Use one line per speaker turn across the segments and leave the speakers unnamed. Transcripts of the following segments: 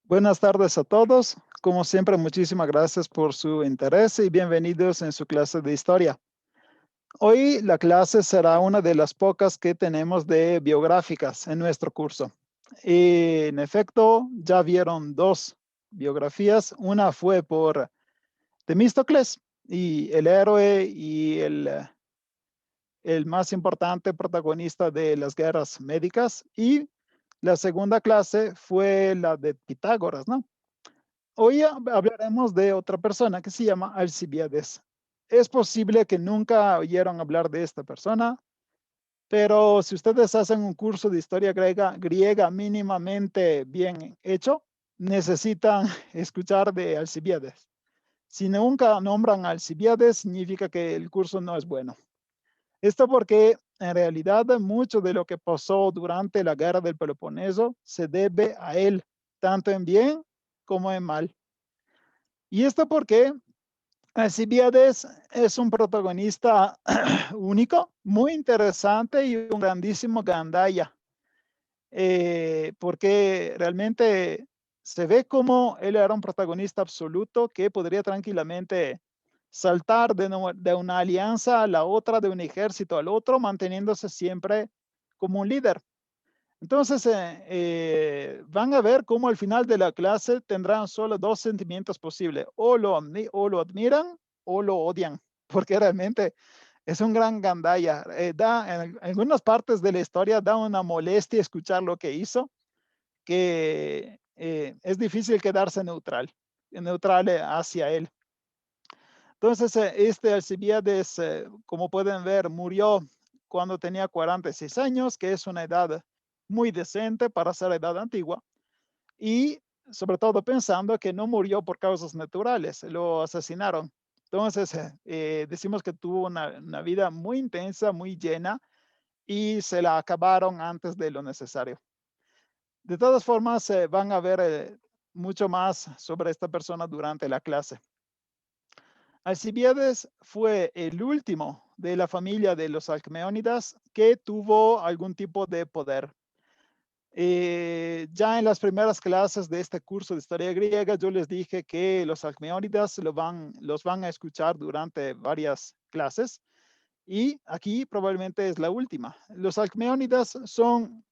Buenas tardes a todos. Como siempre, muchísimas gracias por su interés y bienvenidos en su clase de historia. Hoy la clase será una de las pocas que tenemos de biográficas en nuestro curso. Y en efecto, ya vieron dos biografías. Una fue por Temístocles y el héroe y el más importante protagonista de las guerras médicas. Y la segunda clase fue la de Pitágoras, ¿no? Hoy hablaremos de otra persona que se llama Alcibiades. Es posible que nunca oyeron hablar de esta persona, pero si ustedes hacen un curso de historia griega mínimamente bien hecho, necesitan escuchar de Alcibiades. Si nunca nombran a Alcibiades, significa que el curso no es bueno. Esto porque en realidad mucho de lo que pasó durante la guerra del Peloponeso se debe a él, tanto en bien como en mal. Y esto porque Alcibiades es un protagonista único, muy interesante y un grandísimo gandaya, porque realmente se ve como él era un protagonista absoluto que podría tranquilamente saltar de una alianza a la otra, de un ejército al otro, manteniéndose siempre como un líder. Entonces, van a ver cómo al final de la clase tendrán solo dos sentimientos posibles, o lo admiran o lo odian, porque realmente es un gran gandaya. En algunas partes de la historia da una molestia escuchar lo que hizo, que es difícil quedarse neutral hacia él. Entonces, este Alcibiades, como pueden ver, murió cuando tenía 46 años, que es una edad muy decente para ser edad antigua, y sobre todo pensando que no murió por causas naturales, lo asesinaron. Entonces, decimos que tuvo una vida muy intensa, muy llena, y se la acabaron antes de lo necesario. De todas formas, van a ver mucho más sobre esta persona durante la clase. Alcibiades fue el último de la familia de los Alcmeónidas que tuvo algún tipo de poder. Ya en las primeras clases de este curso de historia griega, yo les dije que los Alcmeónidas los van a escuchar durante varias clases y aquí probablemente es la última. Los Alcmeónidas son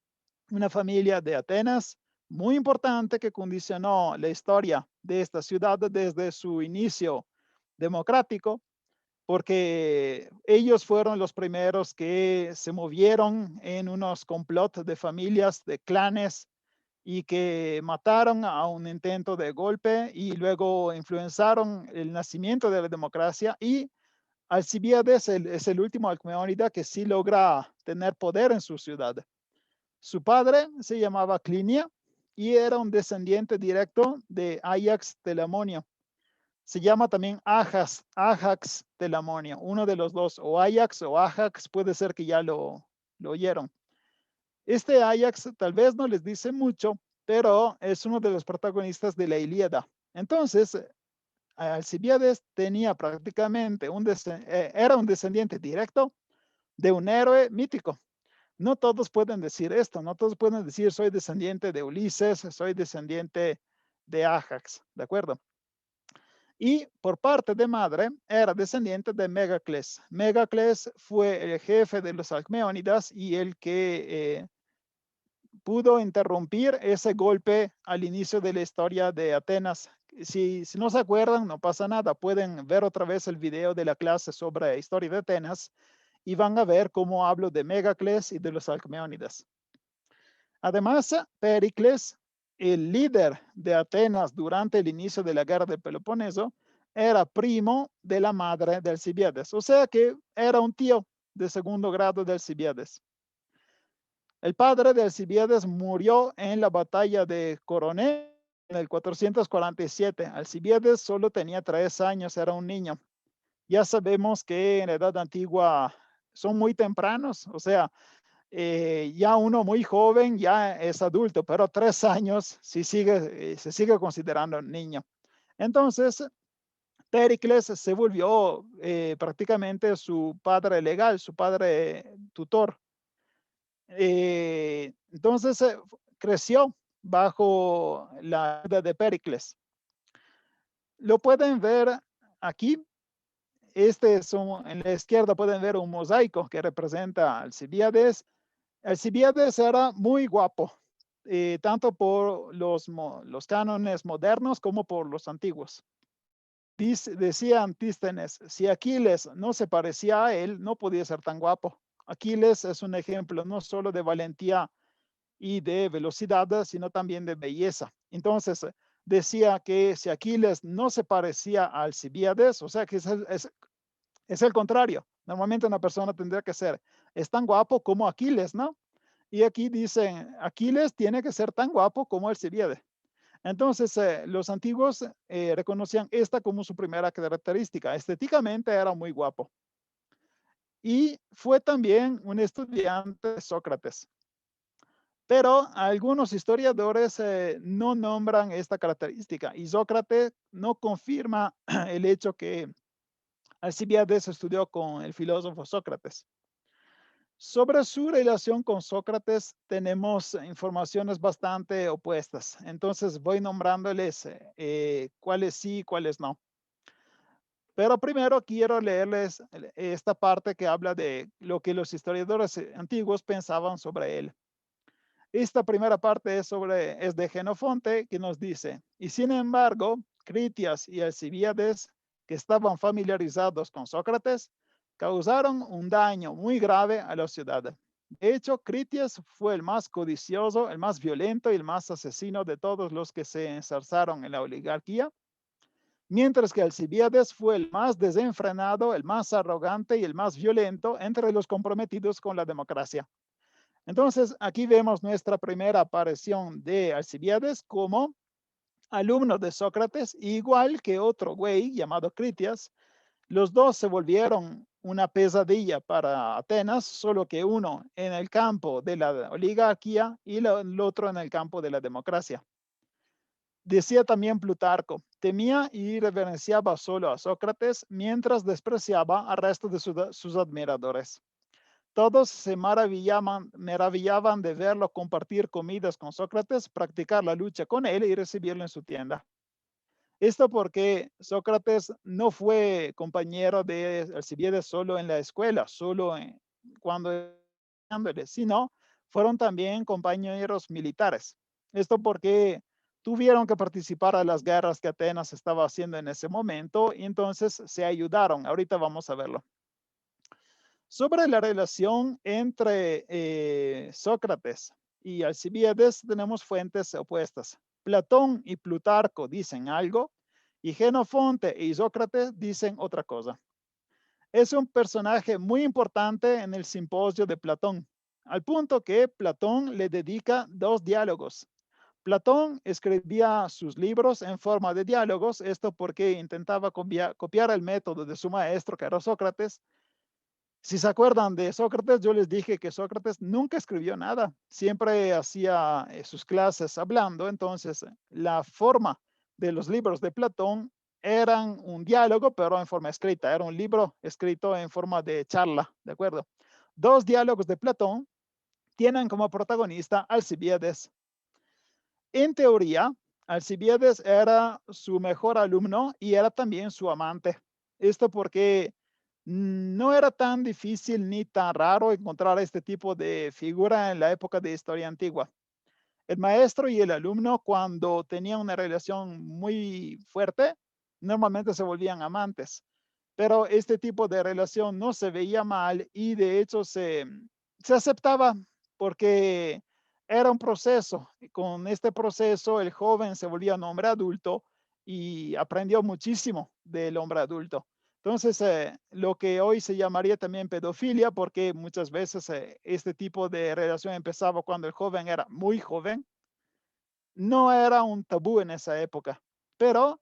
una familia de Atenas muy importante que condicionó la historia de esta ciudad desde su inicio democrático, porque ellos fueron los primeros que se movieron en unos complots de familias, de clanes, y que mataron a un intento de golpe y luego influenciaron el nacimiento de la democracia. Y Alcibiades es el último Alcmeónida que sí logra tener poder en su ciudad. Su padre se llamaba Clinia y era un descendiente directo de Ajax Telamonio. Se llama también Ajax Telamonio, uno de los dos, o Ajax o Ajax, puede ser que ya lo oyeron. Este Ajax tal vez no les dice mucho, pero es uno de los protagonistas de la Ilíada. Entonces, Alcibiades tenía prácticamente era un descendiente directo de un héroe mítico. No todos pueden decir esto, no todos pueden decir soy descendiente de Ulises, soy descendiente de Ajax, ¿de acuerdo? Y por parte de madre era descendiente de Megacles. Megacles fue el jefe de los Alcmeónidas y el que pudo interrumpir ese golpe al inicio de la historia de Atenas. Si no se acuerdan, no pasa nada. Pueden ver otra vez el video de la clase sobre historia de Atenas y van a ver cómo hablo de Megacles y de los Alcmeónidas. Además, Pericles, el líder de Atenas durante el inicio de la guerra del Peloponeso, era primo de la madre de Alcibiades, o sea que era un tío de segundo grado de Alcibiades. El padre de Alcibiades murió en la batalla de Coroné en el 447. Alcibiades solo tenía 3 años, era un niño. Ya sabemos que en la edad antigua son muy tempranos, o sea, ya uno muy joven ya es adulto, pero 3 años se sigue considerando niño. Entonces, Pericles se volvió prácticamente su padre legal, su padre tutor. Entonces creció bajo la ayuda de Pericles. Lo pueden ver aquí. En la izquierda pueden ver un mosaico que representa a Alcibiades. Alcibiades era muy guapo, tanto por los cánones modernos como por los antiguos. Decía Antístenes, si Aquiles no se parecía a él, no podía ser tan guapo. Aquiles es un ejemplo no solo de valentía y de velocidad, sino también de belleza. Entonces, decía que si Aquiles no se parecía a Alcibiades, o sea que es el contrario. Normalmente una persona tendría que ser, es tan guapo como Aquiles, ¿no? Y aquí dicen, Aquiles tiene que ser tan guapo como Alcibiades. Entonces, los antiguos reconocían esta como su primera característica. Estéticamente era muy guapo. Y fue también un estudiante de Sócrates. Pero algunos historiadores no nombran esta característica y Sócrates no confirma el hecho que Alcibiades estudió con el filósofo Sócrates. Sobre su relación con Sócrates tenemos informaciones bastante opuestas. Entonces voy nombrándoles cuáles sí y cuáles no. Pero primero quiero leerles esta parte que habla de lo que los historiadores antiguos pensaban sobre él. Esta primera parte es de Jenofonte, que nos dice, y sin embargo, Critias y Alcibiades, que estaban familiarizados con Sócrates, causaron un daño muy grave a la ciudad. De hecho, Critias fue el más codicioso, el más violento y el más asesino de todos los que se ensarzaron en la oligarquía, mientras que Alcibiades fue el más desenfrenado, el más arrogante y el más violento entre los comprometidos con la democracia. Entonces, aquí vemos nuestra primera aparición de Alcibiades como alumno de Sócrates, igual que otro güey llamado Critias. Los dos se volvieron una pesadilla para Atenas, solo que uno en el campo de la oligarquía y el otro en el campo de la democracia. Decía también Plutarco, temía y reverenciaba solo a Sócrates mientras despreciaba al resto de sus admiradores. Todos se maravillaban de verlo compartir comidas con Sócrates, practicar la lucha con él y recibirlo en su tienda. Esto porque Sócrates no fue compañero de Alcibiades solo en la escuela, cuando sino fueron también compañeros militares. Esto porque tuvieron que participar a las guerras que Atenas estaba haciendo en ese momento y entonces se ayudaron. Ahorita vamos a verlo. Sobre la relación entre Sócrates y Alcibiades tenemos fuentes opuestas. Platón y Plutarco dicen algo y Jenofonte y Sócrates dicen otra cosa. Es un personaje muy importante en el simposio de Platón, al punto que Platón le dedica 2 diálogos. Platón escribía sus libros en forma de diálogos, esto porque intentaba copiar el método de su maestro, que era Sócrates. Si se acuerdan de Sócrates, yo les dije que Sócrates nunca escribió nada, siempre hacía sus clases hablando, entonces la forma de los libros de Platón eran un diálogo, pero en forma escrita, era un libro escrito en forma de charla, ¿de acuerdo? 2 diálogos de Platón tienen como protagonista Alcibiades. En teoría, Alcibiades era su mejor alumno y era también su amante. Esto porque no era tan difícil ni tan raro encontrar este tipo de figura en la época de historia antigua. El maestro y el alumno, cuando tenían una relación muy fuerte, normalmente se volvían amantes. Pero este tipo de relación no se veía mal y de hecho se aceptaba porque era un proceso. Y con este proceso el joven se volvía un hombre adulto y aprendió muchísimo del hombre adulto. Entonces, lo que hoy se llamaría también pedofilia, porque muchas veces este tipo de relación empezaba cuando el joven era muy joven, no era un tabú en esa época. Pero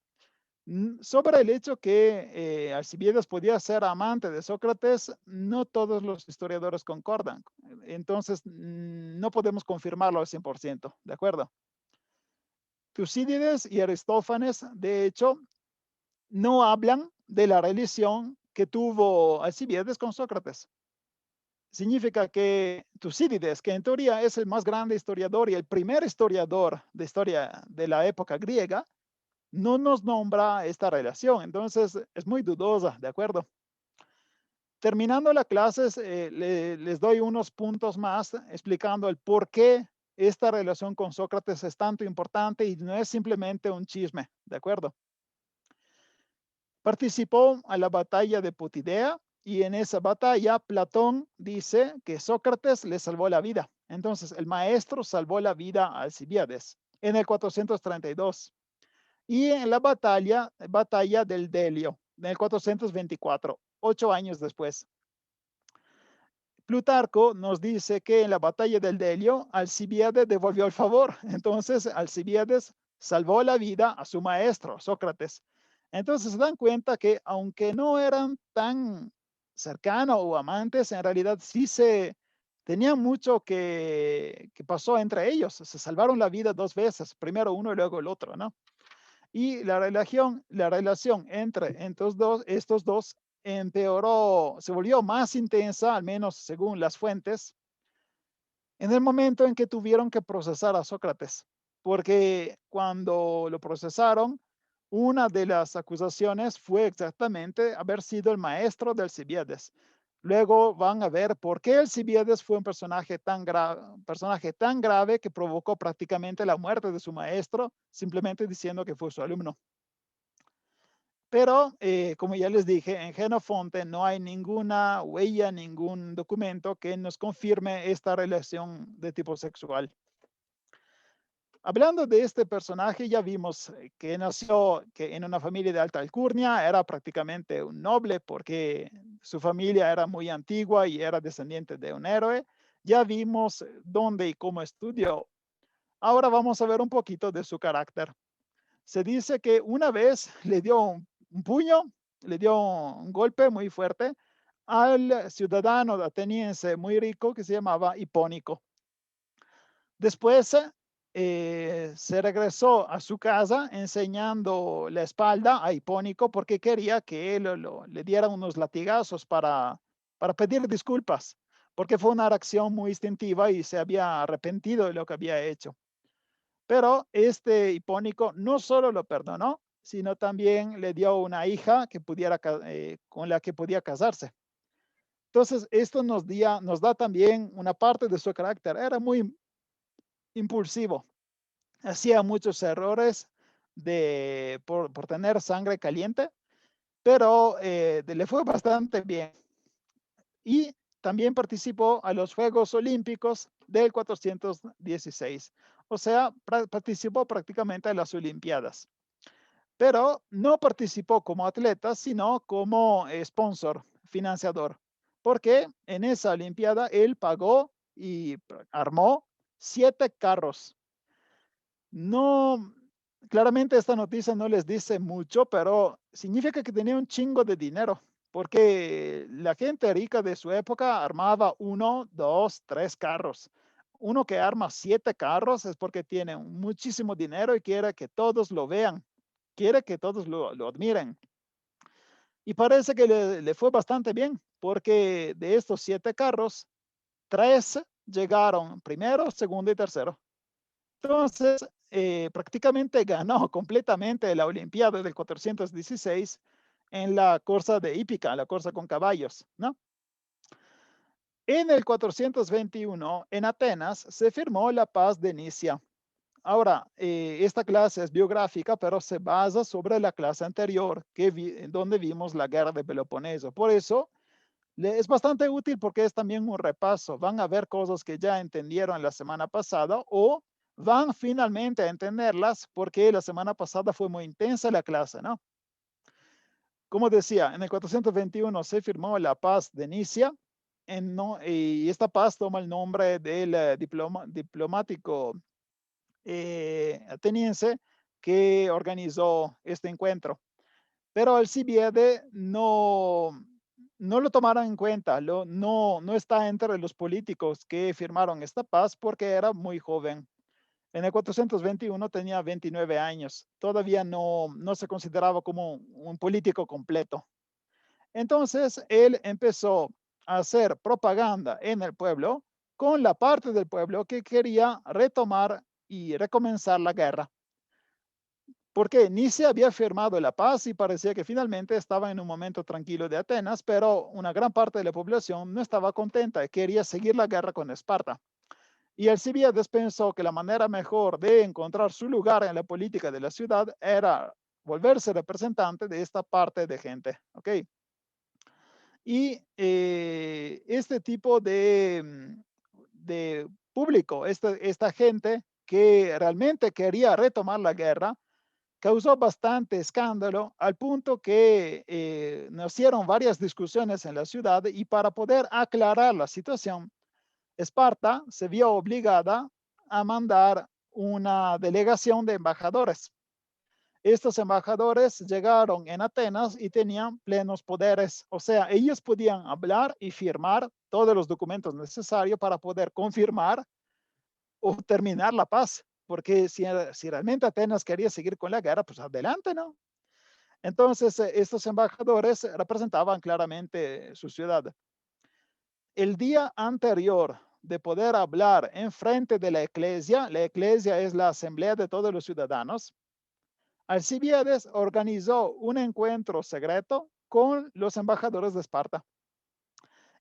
sobre el hecho que Alcibiades podía ser amante de Sócrates, no todos los historiadores concordan. Entonces, no podemos confirmarlo al 100%, ¿de acuerdo? Tucídides y Aristófanes, de hecho, no hablan de la relación que tuvo Alcibiades con Sócrates. significa que Tucídides, que en teoría es el más grande historiador y el primer historiador de historia de la época griega, no nos nombra esta relación. Entonces, es muy dudosa, ¿de acuerdo? Terminando la clase, les doy unos puntos más explicando el por qué esta relación con Sócrates es tanto importante y no es simplemente un chisme, ¿de acuerdo? Participó en la batalla de Potidea y en esa batalla Platón dice que Sócrates le salvó la vida. Entonces, el maestro salvó la vida a Alcibíades en el 432 y en la batalla del Delio en el 424, 8 años después. Plutarco nos dice que en la batalla del Delio, Alcibíades devolvió el favor. Entonces, Alcibíades salvó la vida a su maestro, Sócrates. Entonces, se dan cuenta que aunque no eran tan cercanos o amantes, en realidad sí se tenían mucho que pasó entre ellos. Se salvaron la vida dos veces, primero uno y luego el otro, ¿no? Y la relación entre estos dos empeoró, se volvió más intensa, al menos según las fuentes, en el momento en que tuvieron que procesar a Sócrates, porque cuando lo procesaron, una de las acusaciones fue exactamente haber sido el maestro de Alcibiades. Luego van a ver por qué Alcibiades fue un personaje tan grave que provocó prácticamente la muerte de su maestro, simplemente diciendo que fue su alumno. Pero, como ya les dije, en Genofonte no hay ninguna huella, ningún documento que nos confirme esta relación de tipo sexual. Hablando de este personaje, ya vimos que nació en una familia de alta alcurnia, era prácticamente un noble porque su familia era muy antigua y era descendiente de un héroe. Ya vimos dónde y cómo estudió. Ahora vamos a ver un poquito de su carácter. Se dice que una vez le dio un puño, le dio un golpe muy fuerte al ciudadano ateniense muy rico que se llamaba Hipónico. Después se regresó a su casa enseñando la espalda a Hipónico porque quería que él le diera unos latigazos para pedir disculpas, porque fue una reacción muy instintiva y se había arrepentido de lo que había hecho. Pero este Hipónico no solo lo perdonó, sino también le dio una hija que con la que podía casarse. Entonces, esto nos da también una parte de su carácter. Era muy impulsivo, hacía muchos errores por tener sangre caliente, pero le fue bastante bien. Y también participó a los Juegos Olímpicos del 416. O sea, participó prácticamente en las Olimpiadas. Pero no participó como atleta, sino como sponsor, financiador, porque en esa Olimpiada él pagó y armó 7 carros. No, claramente esta noticia no les dice mucho, pero significa que tenía un chingo de dinero, porque la gente rica de su época armaba 1, 2, 3 carros. Uno que arma 7 carros es porque tiene muchísimo dinero y quiere que todos lo vean, quiere que todos lo admiren. Y parece que le fue bastante bien, porque de estos 7 carros, 3 llegaron primero, segundo y tercero. Entonces, prácticamente ganó completamente la Olimpiada del 416 en la corsa de hípica, la corsa con caballos, ¿no? En el 421, en Atenas, se firmó la paz de Nicea. Ahora, esta clase es biográfica, pero se basa sobre la clase anterior, donde vimos la guerra de Peloponeso. Por eso, es bastante útil porque es también un repaso. Van a ver cosas que ya entendieron la semana pasada o van finalmente a entenderlas porque la semana pasada fue muy intensa la clase, ¿no? Como decía, en el 421 se firmó la paz de Nicea y esta paz toma el nombre del diplomático ateniense que organizó este encuentro. Pero Alcibiades no lo tomaron en cuenta, no está entre los políticos que firmaron esta paz porque era muy joven. En el 421 tenía 29 años, todavía no se consideraba como un político completo. Entonces, él empezó hacer propaganda en el pueblo con la parte del pueblo que quería retomar y recomenzar la guerra. Porque ni se había firmado la paz y parecía que finalmente estaba en un momento tranquilo de Atenas, pero una gran parte de la población no estaba contenta y quería seguir la guerra con Esparta. Y Alcibíades pensó que la manera mejor de encontrar su lugar en la política de la ciudad era volverse representante de esta parte de gente. ¿Ok? Y este tipo de público, esta gente que realmente quería retomar la guerra, causó bastante escándalo al punto que nacieron varias discusiones en la ciudad y para poder aclarar la situación, Esparta se vio obligada a mandar una delegación de embajadores. Estos embajadores llegaron en Atenas y tenían plenos poderes, o sea, ellos podían hablar y firmar todos los documentos necesarios para poder confirmar o terminar la paz, porque si realmente Atenas quería seguir con la guerra, pues adelante, ¿no? Entonces, estos embajadores representaban claramente su ciudad. El día anterior de poder hablar en frente de la iglesia es la asamblea de todos los ciudadanos, Alcibiades organizó un encuentro secreto con los embajadores de Esparta.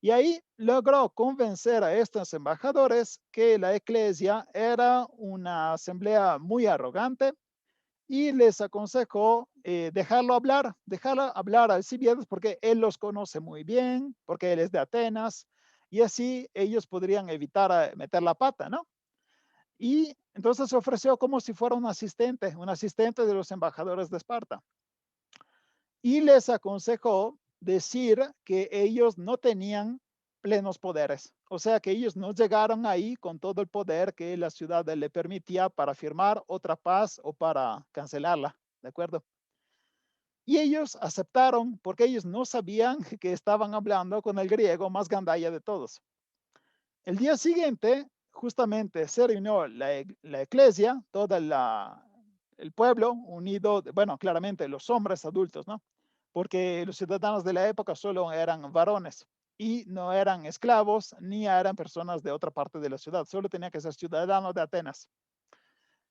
Y ahí logró convencer a estos embajadores que la iglesia era una asamblea muy arrogante y les aconsejó dejarlo hablar a Alcibiades porque él los conoce muy bien, porque él es de Atenas, y así ellos podrían evitar meter la pata, ¿no? Y entonces se ofreció como si fuera un asistente de los embajadores de Esparta. Y les aconsejó decir que ellos no tenían plenos poderes, o sea que ellos no llegaron ahí con todo el poder que la ciudad le permitía para firmar otra paz o para cancelarla, ¿de acuerdo? Y ellos aceptaron porque ellos no sabían que estaban hablando con el griego más gandalla de todos. El día siguiente, justamente se reunió la iglesia, el pueblo unido, bueno, claramente los hombres adultos, ¿no? Porque los ciudadanos de la época solo eran varones y no eran esclavos ni eran personas de otra parte de la ciudad, solo tenía que ser ciudadanos de Atenas.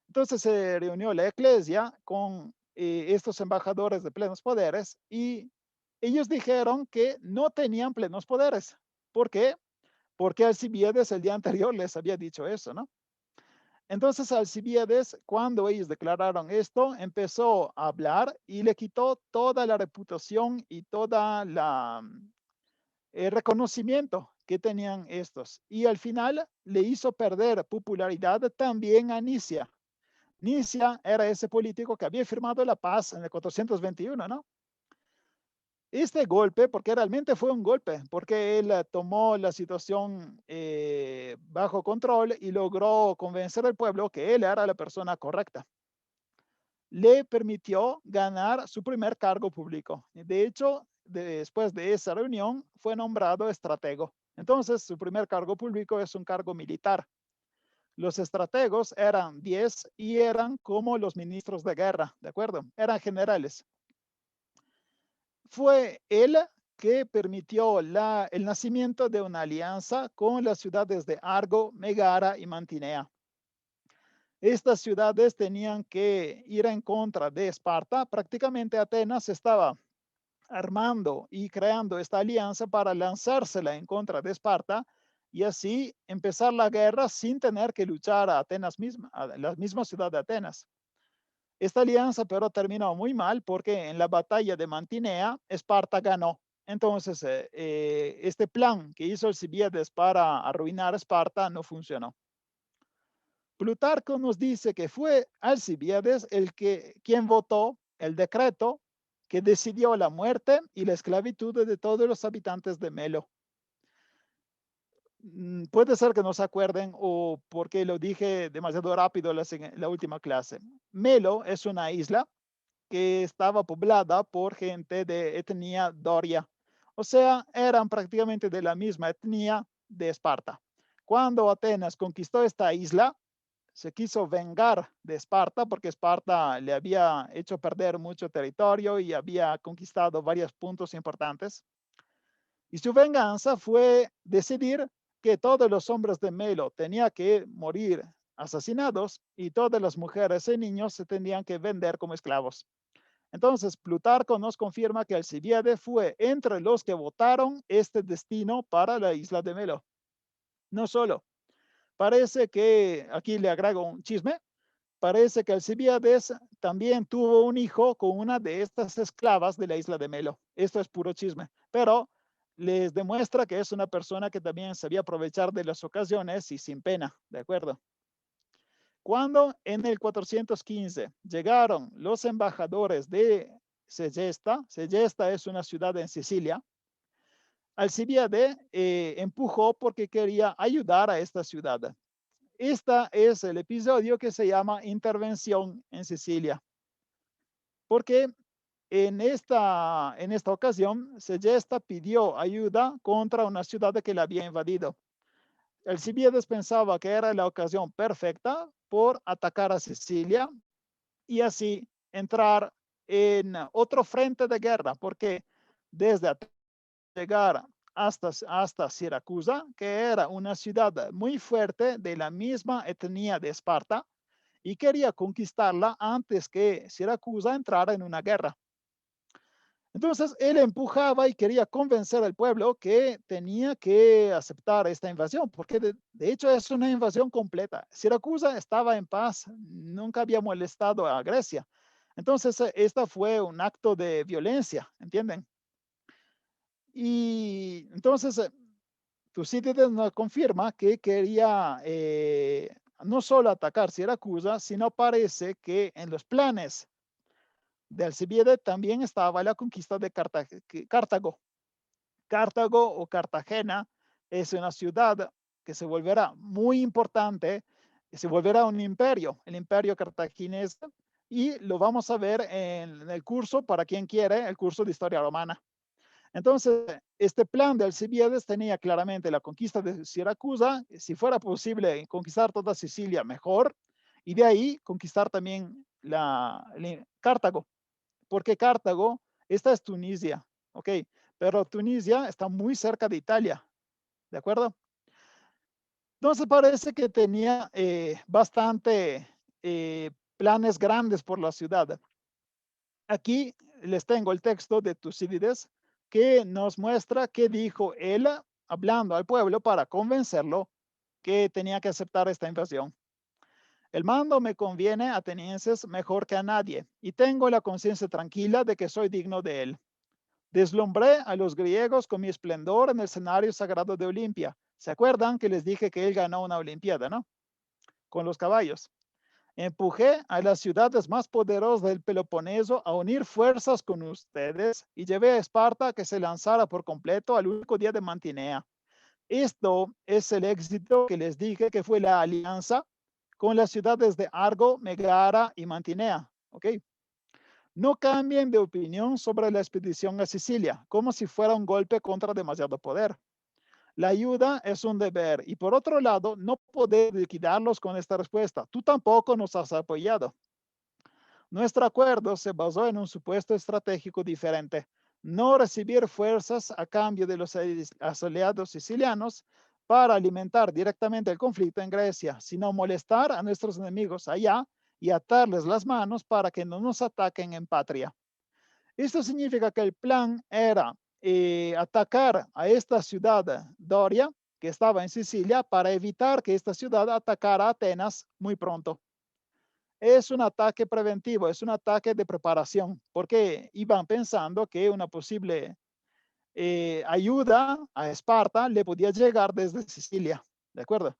Entonces se reunió la iglesia con estos embajadores de plenos poderes y ellos dijeron que no tenían plenos poderes. ¿Por qué? Porque Alcibiades el día anterior les había dicho eso, ¿no? Entonces Alcibiades, cuando ellos declararon esto, empezó a hablar y le quitó toda la reputación y toda el reconocimiento que tenían estos. Y al final le hizo perder popularidad también a Nicia. Nicia era ese político que había firmado la paz en el 421, ¿no? Este golpe, porque realmente fue un golpe, porque él tomó la situación bajo control y logró convencer al pueblo que él era la persona correcta. Le permitió ganar su primer cargo público. De hecho, después de esa reunión, fue nombrado estratego. Entonces, su primer cargo público es un cargo militar. Los estrategos eran 10 y eran como los ministros de guerra, ¿de acuerdo? Eran generales. Fue él que permitió el nacimiento de una alianza con las ciudades de Argo, Megara y Mantinea. Estas ciudades tenían que ir en contra de Esparta. Prácticamente Atenas estaba armando y creando esta alianza para lanzársela en contra de Esparta y así empezar la guerra sin tener que luchar a Atenas misma, a la misma ciudad de Atenas. Esta alianza pero terminó muy mal porque en la batalla de Mantinea, Esparta ganó. Entonces, este plan que hizo Alcibiades para arruinar Esparta no funcionó. Plutarco nos dice que fue Alcibiades quien votó el decreto que decidió la muerte y la esclavitud de todos los habitantes de Melo. Puede ser que no se acuerden o porque lo dije demasiado rápido en la última clase. Melo es una isla que estaba poblada por gente de etnia doria. O sea, eran prácticamente de la misma etnia de Esparta. Cuando Atenas conquistó esta isla, se quiso vengar de Esparta porque Esparta le había hecho perder mucho territorio y había conquistado varios puntos importantes. Y su venganza fue decidir que todos los hombres de Melo tenían que morir asesinados y todas las mujeres y niños se tenían que vender como esclavos. Entonces, Plutarco nos confirma que Alcibiades fue entre los que votaron este destino para la isla de Melo. No solo, parece que, aquí le agrego un chisme, parece que Alcibiades también tuvo un hijo con una de estas esclavas de la isla de Melo. Esto es puro chisme, pero les demuestra que es una persona que también sabía aprovechar de las ocasiones y sin pena, ¿de acuerdo? Cuando en el 415 llegaron los embajadores de Segesta, Segesta es una ciudad en Sicilia, Alcibiades empujó porque quería ayudar a esta ciudad. Este es el episodio que se llama Intervención en Sicilia, porque en esta ocasión Segesta pidió ayuda contra una ciudad que la había invadido. Alcibiades pensaba que era la ocasión perfecta por atacar a Sicilia y así entrar en otro frente de guerra, porque desde llegar hasta Siracusa, que era una ciudad muy fuerte de la misma etnia de Esparta, y quería conquistarla antes que Siracusa entrara en una guerra. Entonces, él empujaba y quería convencer al pueblo que tenía que aceptar esta invasión, porque de hecho es una invasión completa. Siracusa estaba en paz, nunca había molestado a Grecia. Entonces, esta fue un acto de violencia, ¿entienden? Y entonces, Tucídides nos confirma que quería no solo atacar Siracusa, sino parece que en los planes de Alcibiades también estaba la conquista de Cartago. Cartago o Cartagena es una ciudad que se volverá muy importante, se volverá un imperio, el imperio cartaginés, y lo vamos a ver en el curso, para quien quiere, el curso de historia romana. Entonces, este plan de Alcibiades tenía claramente la conquista de Siracusa, si fuera posible conquistar toda Sicilia, mejor, y de ahí conquistar también Cartago, porque Cartago, esta es Tunisia, ¿ok? Pero Tunisia está muy cerca de Italia, ¿de acuerdo? Entonces parece que tenía bastante planes grandes por la ciudad. Aquí les tengo el texto de Tucídides que nos muestra qué dijo él hablando al pueblo para convencerlo que tenía que aceptar esta invasión. El mando me conviene, atenienses, mejor que a nadie, y tengo la conciencia tranquila de que soy digno de él. Deslumbré a los griegos con mi esplendor en el escenario sagrado de Olimpia. ¿Se acuerdan que les dije que él ganó una olimpiada, no? Con los caballos. Empujé a las ciudades más poderosas del Peloponeso a unir fuerzas con ustedes y llevé a Esparta a que se lanzara por completo al único día de Mantinea. Esto es el éxito que les dije que fue la alianza con las ciudades de Argo, Megara y Mantinea. ¿Ok? No cambien de opinión sobre la expedición a Sicilia, como si fuera un golpe contra demasiado poder. La ayuda es un deber y por otro lado, no poder liquidarlos con esta respuesta. Tú tampoco nos has apoyado. Nuestro acuerdo se basó en un supuesto estratégico diferente. No recibir fuerzas a cambio de los aliados sicilianos para alimentar directamente el conflicto en Grecia, sino molestar a nuestros enemigos allá y atarles las manos para que no nos ataquen en patria. Esto significa que el plan era atacar a esta ciudad Doria, que estaba en Sicilia, para evitar que esta ciudad atacara a Atenas muy pronto. Es un ataque preventivo, es un ataque de preparación, porque iban pensando que una posible ayuda a Esparta le podía llegar desde Sicilia, ¿de acuerdo?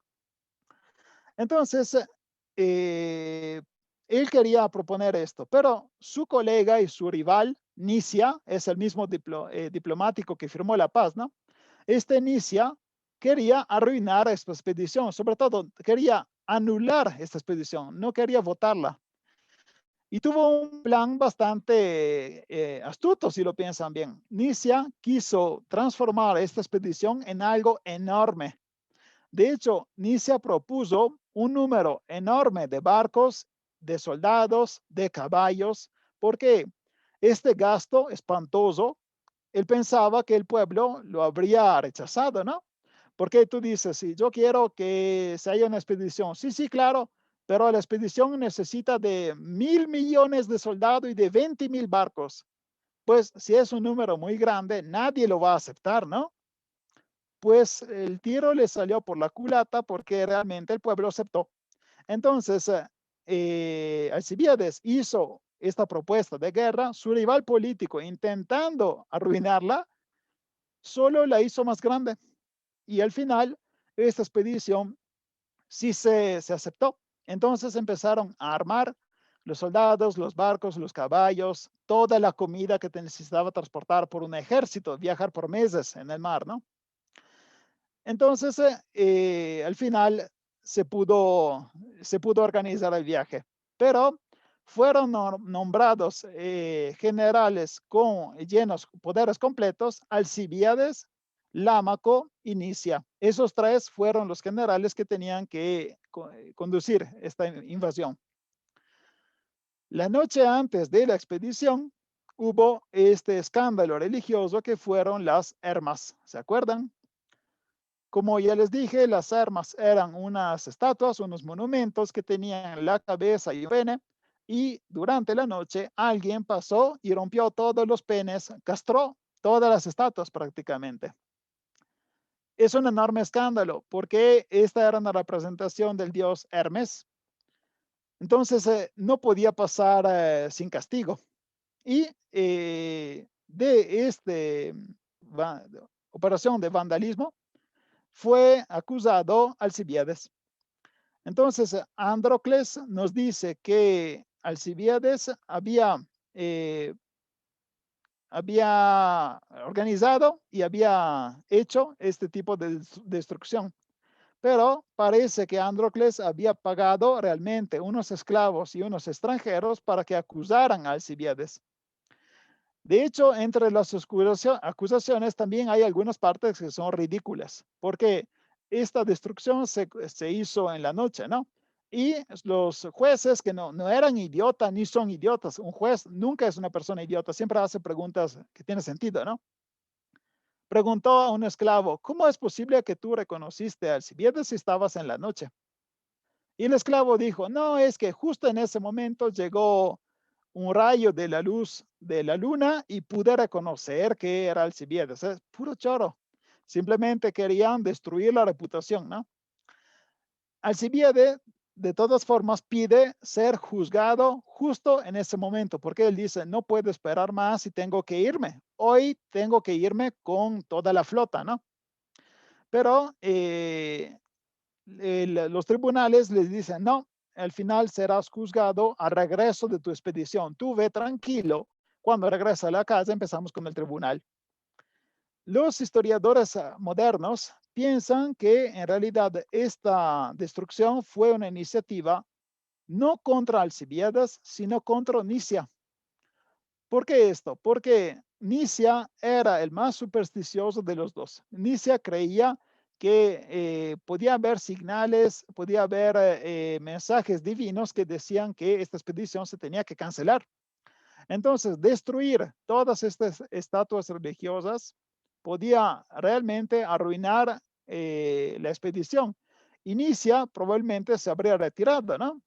Entonces, eh, él quería proponer esto, pero su colega y su rival, Nicia, es el mismo diplomático que firmó la paz, ¿no? Este Nicia quería arruinar esta expedición, sobre todo quería anular esta expedición, no quería votarla. Y tuvo un plan bastante astuto, si lo piensan bien. Nicia quiso transformar esta expedición en algo enorme. De hecho, Nicia propuso un número enorme de barcos, de soldados, de caballos, porque este gasto espantoso él pensaba que el pueblo lo habría rechazado, ¿no? Porque tú dices, si yo quiero que se haya una expedición, sí, sí, claro, pero la expedición necesita de 1.000 millones de soldados y de 20.000 barcos. Pues si es un número muy grande, nadie lo va a aceptar, ¿no? Pues el tiro le salió por la culata porque realmente el pueblo aceptó. Entonces, Alcibiades hizo esta propuesta de guerra, su rival político intentando arruinarla, solo la hizo más grande. Y al final, esta expedición sí se aceptó. Entonces empezaron a armar los soldados, los barcos, los caballos, toda la comida que te necesitaba transportar por un ejército, viajar por meses en el mar, ¿no? Entonces, al final se pudo organizar el viaje, pero fueron nombrados generales con llenos poderes completos, Alcibiades, Lámaco y Nicia. Esos tres fueron los generales que tenían que conducir esta invasión. La noche antes de la expedición hubo este escándalo religioso que fueron las hermas, ¿se acuerdan? Como ya les dije, las armas eran unas estatuas, unos monumentos que tenían la cabeza y un pene, y durante la noche alguien pasó y rompió todos los penes, castró todas las estatuas prácticamente. Es un enorme escándalo porque esta era una representación del dios Hermes. Entonces no podía pasar sin castigo. Y de esta operación de vandalismo fue acusado Alcibiades. Entonces, Andrócles nos dice que Alcibiades eh, había organizado y había hecho este tipo de destrucción. Pero parece que Andrócles había pagado realmente unos esclavos y unos extranjeros para que acusaran a Alcibiades. De hecho, entre las acusaciones también hay algunas partes que son ridículas, porque esta destrucción se hizo en la noche, ¿no? Y los jueces que no eran idiotas ni son idiotas, un juez nunca es una persona idiota, siempre hace preguntas que tienen sentido, ¿no? Preguntó a un esclavo, ¿cómo es posible que tú reconociste a Alcibiades si estabas en la noche? Y el esclavo dijo, no, es que justo en ese momento llegó un rayo de la luz de la luna y pude reconocer que era Alcibiades. Es puro choro. Simplemente querían destruir la reputación, ¿no? Alcibiades, de todas formas, pide ser juzgado justo en ese momento, porque él dice, no puedo esperar más y tengo que irme. Hoy tengo que irme con toda la flota, ¿no? Pero los tribunales les dicen, no, al final serás juzgado al regreso de tu expedición. Tú ve tranquilo. Cuando regresa a la casa empezamos con el tribunal. Los historiadores modernos piensan que en realidad esta destrucción fue una iniciativa no contra Alcibiades, sino contra Nicia. ¿Por qué esto? Porque Nicia era el más supersticioso de los dos. Nicia creía que podía haber señales, podía haber mensajes divinos que decían que esta expedición se tenía que cancelar. Entonces, destruir todas estas estatuas religiosas podía realmente arruinar la expedición. Inicia probablemente se habría retirado, ¿no?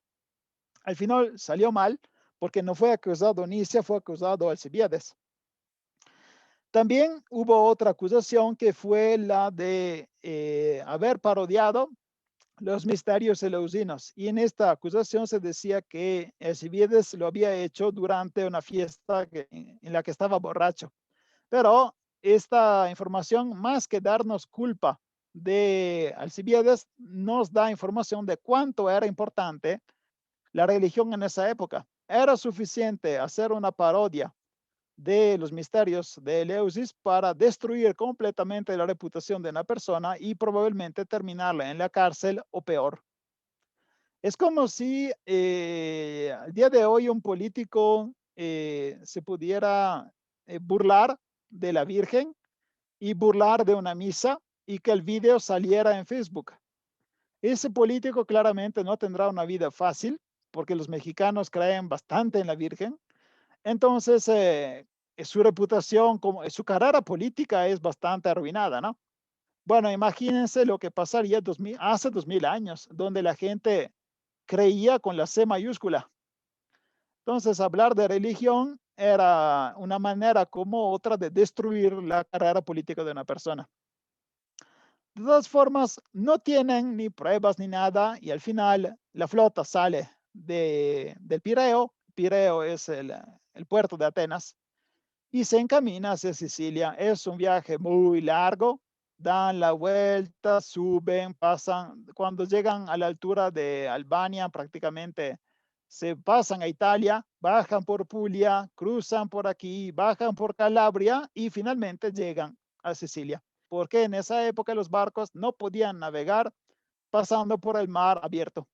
Al final salió mal porque no fue acusado Inicia, fue acusado Alcibiades. También hubo otra acusación que fue la de haber parodiado los misterios eleusinos. Y en esta acusación se decía que Alcibiades lo había hecho durante una fiesta en la que estaba borracho. Pero esta información, más que darnos culpa de Alcibiades, nos da información de cuánto era importante la religión en esa época. Era suficiente hacer una parodia de los misterios de Eleusis para destruir completamente la reputación de una persona y probablemente terminarla en la cárcel o peor. Es como si al día de hoy un político se pudiera burlar de la Virgen y burlar de una misa y que el video saliera en Facebook. Ese político claramente no tendrá una vida fácil porque los mexicanos creen bastante en la Virgen. Entonces, su reputación, como su carrera política es bastante arruinada, ¿no? Bueno, imagínense lo que pasaría hace 2000 años, donde la gente creía con la C mayúscula. Entonces, hablar de religión era una manera como otra de destruir la carrera política de una persona. De todas formas, no tienen ni pruebas ni nada y al final la flota sale del Pireo. Pireo es el puerto de Atenas y se encamina hacia Sicilia. Es un viaje muy largo, dan la vuelta, suben, pasan, cuando llegan a la altura de Albania, prácticamente se pasan a Italia, bajan por Puglia, cruzan por aquí, bajan por Calabria y finalmente llegan a Sicilia, porque en esa época los barcos no podían navegar pasando por el mar abierto.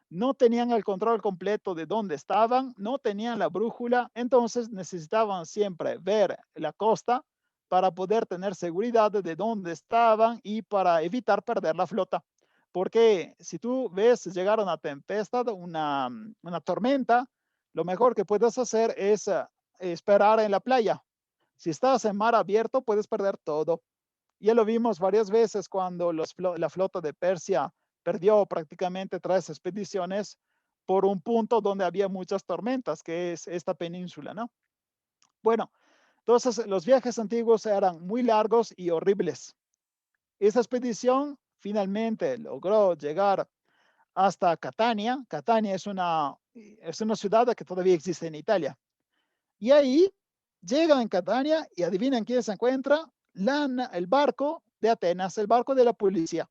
No tenían el control completo de dónde estaban, no tenían la brújula, entonces necesitaban siempre ver la costa para poder tener seguridad de dónde estaban y para evitar perder la flota. Porque si tú ves llegar una tempestad, una tormenta, lo mejor que puedes hacer es esperar en la playa. Si estás en mar abierto, puedes perder todo. Ya lo vimos varias veces cuando la flota de Persia perdió prácticamente 3 expediciones por un punto donde había muchas tormentas, que es esta península, ¿no? Bueno, entonces los viajes antiguos eran muy largos y horribles. Esa expedición finalmente logró llegar hasta Catania. Catania es una ciudad que todavía existe en Italia. Y ahí llegan en Catania y adivinen quién se encuentra, el barco de Atenas, el barco de la policía.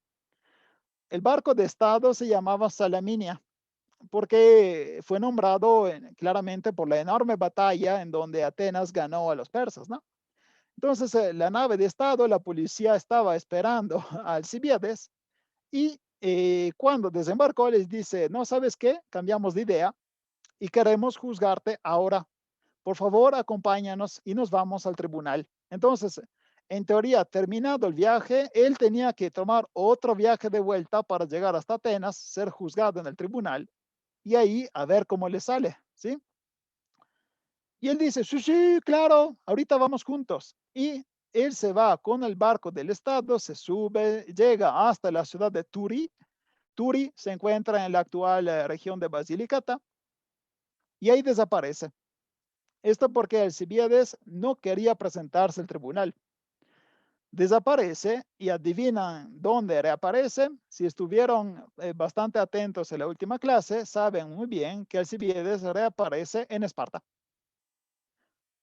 El barco de Estado se llamaba Salaminia porque fue nombrado claramente por la enorme batalla en donde Atenas ganó a los persas, ¿no? Entonces, la nave de Estado, la policía estaba esperando a Alcibiades y cuando desembarcó les dice, no, ¿sabes qué? Cambiamos de idea y queremos juzgarte ahora. Por favor, acompáñanos y nos vamos al tribunal. Entonces, en teoría, terminado el viaje, él tenía que tomar otro viaje de vuelta para llegar hasta Atenas, ser juzgado en el tribunal y ahí a ver cómo le sale, ¿sí? Y él dice, sí, sí, claro, ahorita vamos juntos. Y él se va con el barco del Estado, se sube, llega hasta la ciudad de Turi. Turi se encuentra en la actual región de Basilicata y ahí desaparece. Esto porque Alcibiades no quería presentarse al tribunal. Desaparece y adivinan dónde reaparece. Si estuvieron bastante atentos en la última clase, saben muy bien que Alcibiades reaparece en Esparta.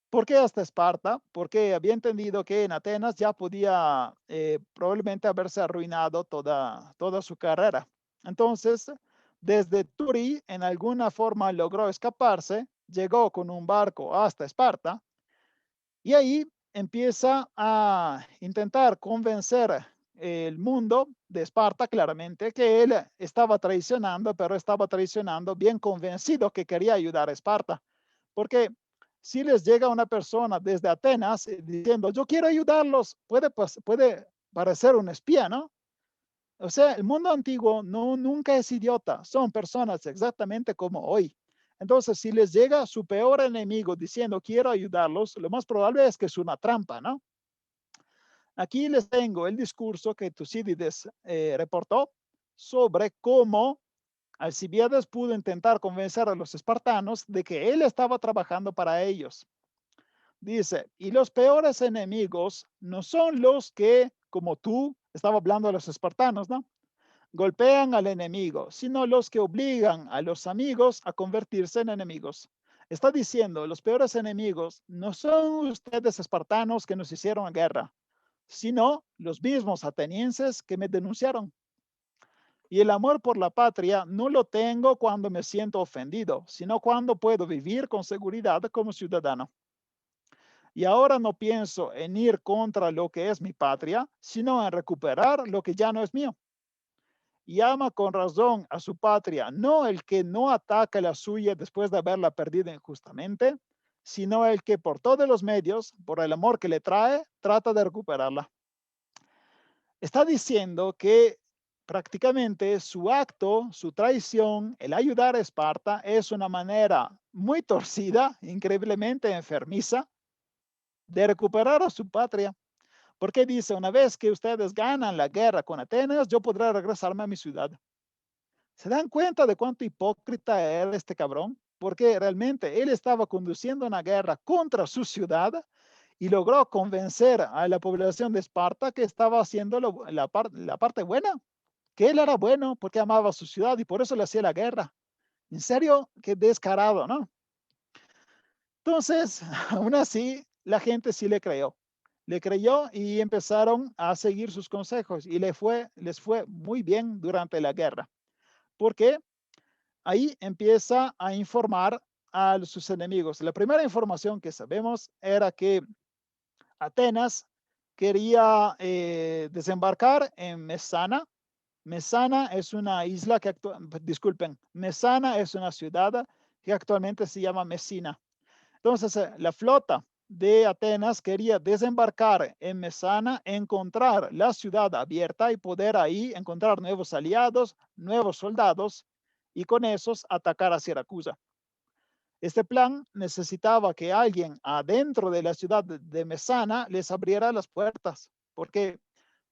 ¿Por qué hasta Esparta? Porque había entendido que en Atenas ya podía probablemente haberse arruinado toda su carrera. Entonces, desde Turi, en alguna forma logró escaparse, llegó con un barco hasta Esparta y ahí empieza a intentar convencer el mundo de Esparta claramente que él estaba traicionando, pero estaba traicionando bien convencido que quería ayudar a Esparta. Porque si les llega una persona desde Atenas diciendo, yo quiero ayudarlos, puede parecer un espía, ¿no? O sea, el mundo antiguo nunca es idiota, son personas exactamente como hoy. Entonces, si les llega su peor enemigo diciendo quiero ayudarlos, lo más probable es que es una trampa, ¿no? Aquí les tengo el discurso que Tucídides reportó sobre cómo Alcibiades pudo intentar convencer a los espartanos de que él estaba trabajando para ellos. Dice, y los peores enemigos no son los que, como tú, estaba hablando a los espartanos, ¿no? Golpean al enemigo, sino los que obligan a los amigos a convertirse en enemigos. Está diciendo, los peores enemigos no son ustedes espartanos que nos hicieron guerra, sino los mismos atenienses que me denunciaron. Y el amor por la patria no lo tengo cuando me siento ofendido, sino cuando puedo vivir con seguridad como ciudadano. Y ahora no pienso en ir contra lo que es mi patria, sino en recuperar lo que ya no es mío. Y ama con razón a su patria, no el que no ataca la suya después de haberla perdido injustamente, sino el que por todos los medios, por el amor que le trae, trata de recuperarla. Está diciendo que prácticamente su acto, su traición, el ayudar a Esparta es una manera muy torcida, increíblemente enfermiza, de recuperar a su patria. Porque dice, una vez que ustedes ganan la guerra con Atenas, yo podré regresarme a mi ciudad. ¿Se dan cuenta de cuánto hipócrita era este cabrón? Porque realmente él estaba conduciendo una guerra contra su ciudad y logró convencer a la población de Esparta que estaba haciendo la parte buena, que él era bueno porque amaba su ciudad y por eso le hacía la guerra. En serio, qué descarado, ¿no? Entonces, aún así, la gente sí le creyó y empezaron a seguir sus consejos y les fue muy bien durante la guerra, porque ahí empieza a informar a sus enemigos. La primera información que sabemos era que Atenas quería desembarcar en Mesana. Mesana es una isla que disculpen, Mesana es una ciudad que actualmente se llama Mesina. Entonces, la flota de Atenas quería desembarcar en Mesana, encontrar la ciudad abierta y poder ahí encontrar nuevos aliados, nuevos soldados y con esos atacar a Siracusa. Este plan necesitaba que alguien adentro de la ciudad de Mesana les abriera las puertas, porque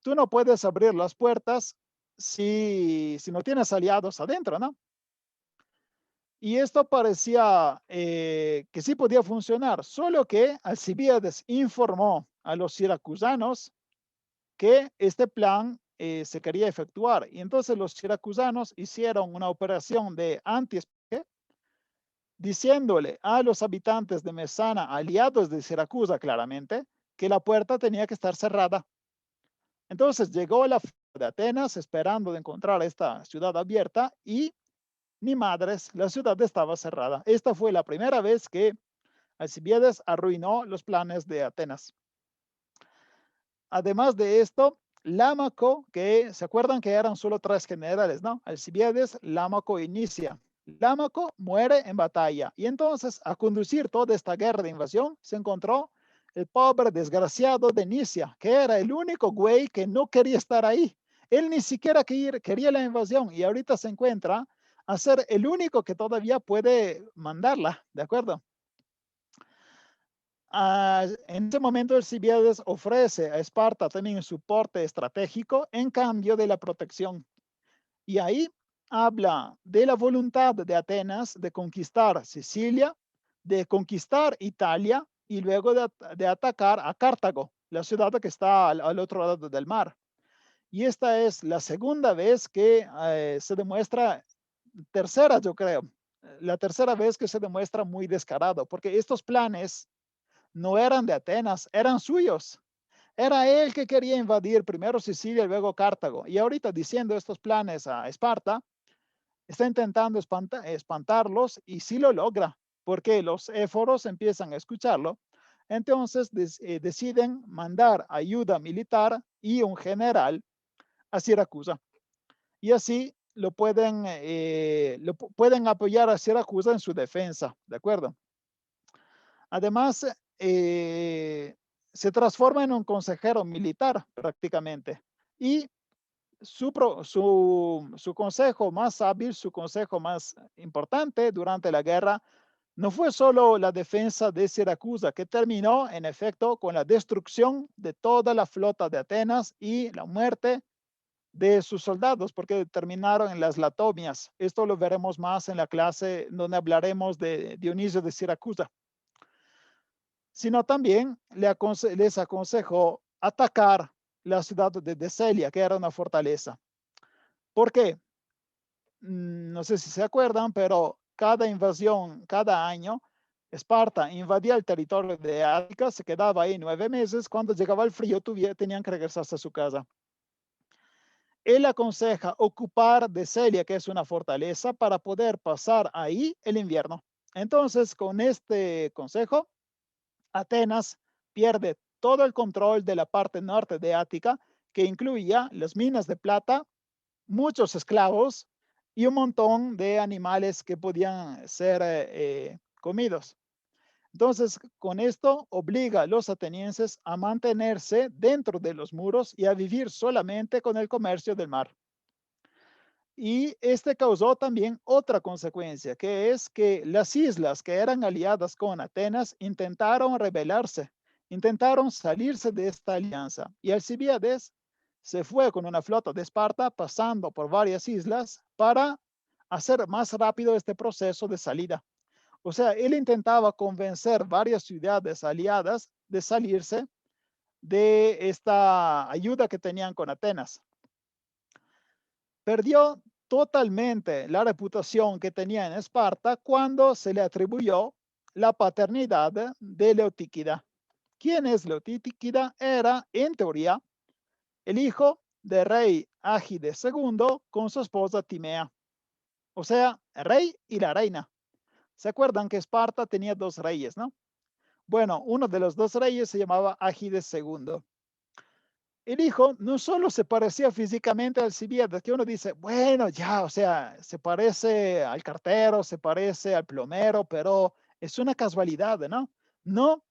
tú no puedes abrir las puertas si no tienes aliados adentro, ¿no? Y esto parecía que sí podía funcionar, solo que Alcibíades informó a los siracusanos que este plan se quería efectuar. Y entonces los siracusanos hicieron una operación de antiespionaje, diciéndole a los habitantes de Mesana, aliados de Siracusa claramente, que la puerta tenía que estar cerrada. Entonces llegó la de Atenas esperando de encontrar esta ciudad abierta y ni madres, la ciudad estaba cerrada. Esta fue la primera vez que Alcibiades arruinó los planes de Atenas. Además de esto, Lámaco, que se acuerdan que eran solo tres generales, ¿no? Alcibiades, Lámaco y Nicia. Lámaco muere en batalla y entonces a conducir toda esta guerra de invasión se encontró el pobre desgraciado de Nicia, que era el único güey que no quería estar ahí. Él ni siquiera quería la invasión y ahorita se encuentra a ser el único que todavía puede mandarla, ¿de acuerdo? En ese momento Alcibiades ofrece a Esparta también soporte estratégico en cambio de la protección. Y ahí habla de la voluntad de Atenas de conquistar Sicilia, de conquistar Italia y luego de atacar a Cartago, la ciudad que está al otro lado del mar. Y esta es la segunda vez que se demuestra, tercera yo creo, la tercera vez que se demuestra muy descarado, porque estos planes no eran de Atenas, eran suyos. Era él que quería invadir primero Sicilia y luego Cartago. Y ahorita diciendo estos planes a Esparta, está intentando espantarlos y sí lo logra, porque los éforos empiezan a escucharlo. Entonces deciden mandar ayuda militar y un general a Siracusa. Y así pueden apoyar a Siracusa en su defensa, ¿de acuerdo? Además, se transforma en un consejero militar prácticamente. Y su consejo más hábil, su consejo más importante durante la guerra, no fue solo la defensa de Siracusa, que terminó en efecto con la destrucción de toda la flota de Atenas y la muerte de sus soldados, porque terminaron en las latomias. Esto lo veremos más en la clase donde hablaremos de Dionisio de Siracusa. Sino también les aconsejó atacar la ciudad de Deselia, que era una fortaleza. ¿Por qué? No sé si se acuerdan, pero cada invasión, cada año, Esparta invadía el territorio de Ática, se quedaba ahí 9 meses, cuando llegaba el frío tenían que regresarse a su casa. Él aconseja ocupar Deselia, que es una fortaleza, para poder pasar ahí el invierno. Entonces, con este consejo, Atenas pierde todo el control de la parte norte de Ática, que incluía las minas de plata, muchos esclavos y un montón de animales que podían ser comidos. Entonces, con esto obliga a los atenienses a mantenerse dentro de los muros y a vivir solamente con el comercio del mar. Y este causó también otra consecuencia, que es que las islas que eran aliadas con Atenas intentaron rebelarse intentaron salirse de esta alianza y Alcibíades se fue con una flota de Esparta pasando por varias islas para hacer más rápido este proceso de salida. O sea, él intentaba convencer varias ciudades aliadas de salirse de esta ayuda que tenían con Atenas. Perdió totalmente la reputación que tenía en Esparta cuando se le atribuyó la paternidad de Leotíquida. ¿Quién es Leotíquida? Era, en teoría, el hijo del rey Ágides II con su esposa Timea. O sea, el rey y la reina. ¿Se acuerdan que Esparta tenía dos reyes, no? Bueno, uno de los dos reyes se llamaba Ágides II. El hijo no solo se parecía físicamente al Alcibíades, que uno dice, bueno, ya, o sea, se parece al cartero, se parece al plomero, pero es una casualidad, ¿no? No,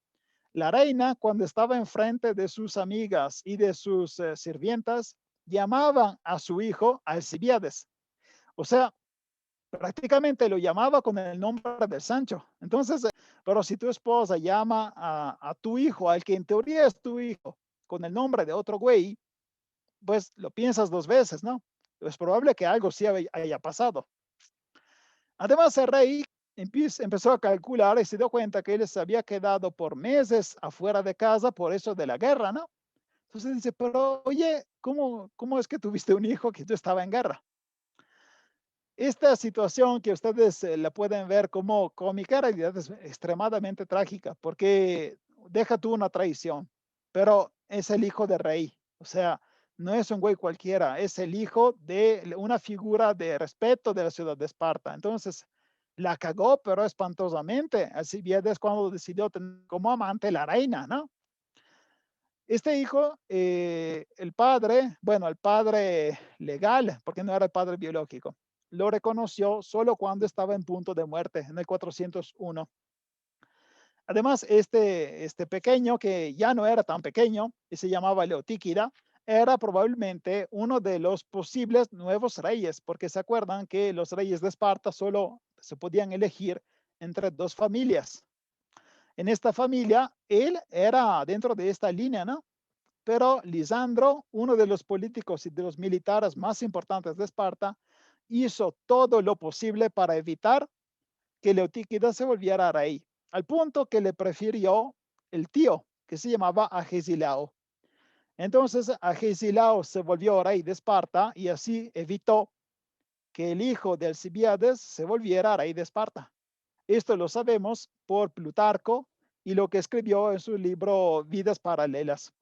la reina, cuando estaba enfrente de sus amigas y de sus sirvientas, llamaban a su hijo Alcibíades. O sea, prácticamente lo llamaba con el nombre de Sancho. Entonces, pero si tu esposa llama a tu hijo, al que en teoría es tu hijo, con el nombre de otro güey, pues lo piensas dos veces, ¿no? Es probable que algo sí haya pasado. Además, el rey empezó a calcular y se dio cuenta que él se había quedado por meses afuera de casa por eso de la guerra, ¿no? Entonces dice, pero oye, ¿cómo es que tuviste un hijo que yo estaba en guerra? Esta situación que ustedes la pueden ver como cómica, en realidad es extremadamente trágica, porque deja tú una traición, pero es el hijo del rey. O sea, no es un güey cualquiera, es el hijo de una figura de respeto de la ciudad de Esparta. Entonces, la cagó, pero espantosamente. Así bien es cuando decidió tener como amante la reina, ¿no? Este hijo, el padre, bueno, el padre legal, porque no era el padre biológico, lo reconoció solo cuando estaba en punto de muerte, en el 401. Además, este pequeño, que ya no era tan pequeño, y se llamaba Leotíquida, era probablemente uno de los posibles nuevos reyes, porque se acuerdan que los reyes de Esparta solo se podían elegir entre dos familias. En esta familia, él era dentro de esta línea, ¿no? Pero Lisandro, uno de los políticos y de los militares más importantes de Esparta, hizo todo lo posible para evitar que Leotíquida se volviera rey, al punto que le prefirió el tío, que se llamaba Agesilao. Entonces Agesilao se volvió rey de Esparta y así evitó que el hijo de Alcibíades se volviera rey de Esparta. Esto lo sabemos por Plutarco y lo que escribió en su libro Vidas Paralelas.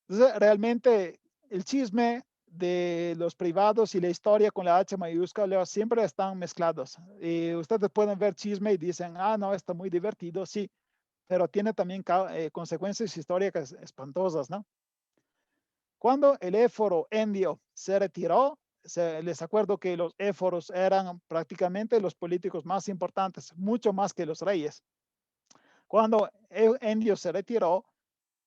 Entonces, realmente el chisme de los privados y la historia con la H mayúscula siempre están mezclados. Y ustedes pueden ver chisme y dicen, ah, no, está muy divertido, sí, pero tiene también consecuencias históricas espantosas, ¿no? Cuando el éforo endio se retiró, les acuerdo que los éforos eran prácticamente los políticos más importantes, mucho más que los reyes. Cuando Endio se retiró,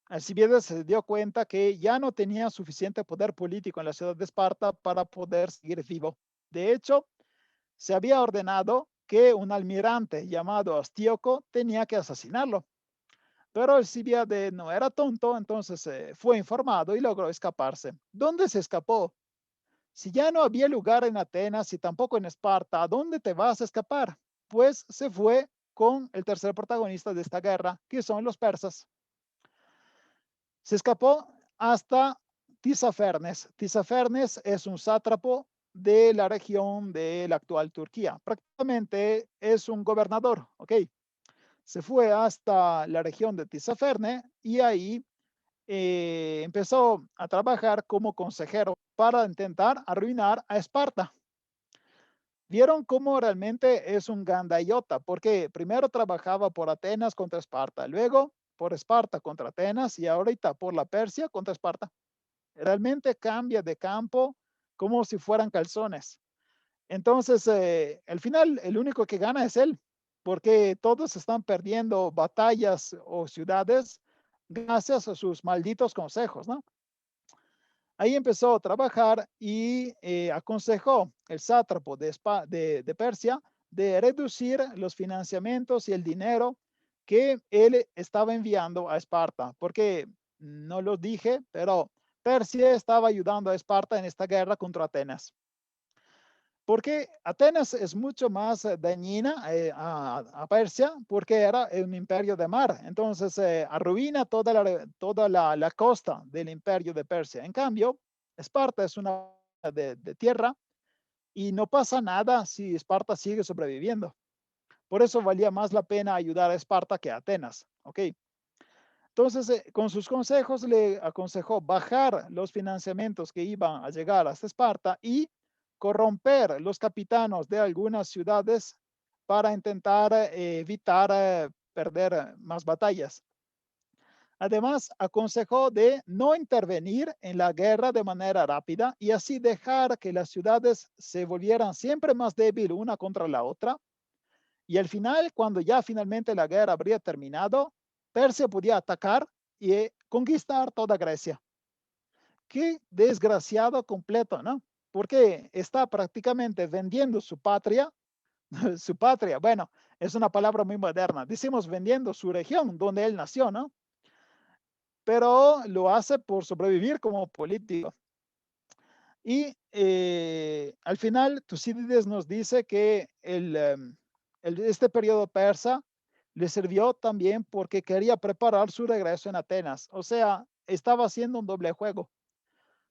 Alcibiades se dio cuenta que ya no tenía suficiente poder político en la ciudad de Esparta para poder seguir vivo. De hecho, se había ordenado que un almirante llamado Astíoco tenía que asesinarlo. Pero Alcibiades no era tonto, entonces fue informado y logró escaparse. ¿Dónde se escapó? Si ya no había lugar en Atenas y tampoco en Esparta, ¿a dónde te vas a escapar? Pues se fue con el tercer protagonista de esta guerra, que son los persas. Se escapó hasta Tisafernes. Tisafernes es un sátrapo de la región de la actual Turquía. Prácticamente es un gobernador, ¿ok? Se fue hasta la región de Tisaferne y ahí empezó a trabajar como consejero para intentar arruinar a Esparta. Vieron cómo realmente es un gandayota, porque primero trabajaba por Atenas contra Esparta, luego por Esparta contra Atenas y ahorita por la Persia contra Esparta. Realmente cambia de campo como si fueran calzones. Entonces, al final, el único que gana es él, porque todos están perdiendo batallas o ciudades gracias a sus malditos consejos, ¿no? Ahí empezó a trabajar y aconsejó el sátrapo de Persia de reducir los financiamientos y el dinero que él estaba enviando a Esparta, porque no lo dije, pero Persia estaba ayudando a Esparta en esta guerra contra Atenas. Porque Atenas es mucho más dañina a Persia porque era un imperio de mar. Entonces arruina toda la costa del imperio de Persia. En cambio, Esparta es una de tierra y no pasa nada si Esparta sigue sobreviviendo. Por eso valía más la pena ayudar a Esparta que a Atenas. ¿Ok? Entonces, con sus consejos le aconsejó bajar los financiamientos que iban a llegar hasta Esparta y corromper los capitanos de algunas ciudades para intentar evitar perder más batallas. Además, aconsejó de no intervenir en la guerra de manera rápida y así dejar que las ciudades se volvieran siempre más débiles una contra la otra. Y al final, cuando ya finalmente la guerra habría terminado, Persia podía atacar y conquistar toda Grecia. Qué desgraciado completo, ¿no? Porque está prácticamente vendiendo su patria, su patria, bueno, es una palabra muy moderna, decimos vendiendo su región donde él nació, ¿no? Pero lo hace por sobrevivir como político. Y al final, Tucídides nos dice que este periodo persa le sirvió también porque quería preparar su regreso en Atenas. O sea, estaba haciendo un doble juego.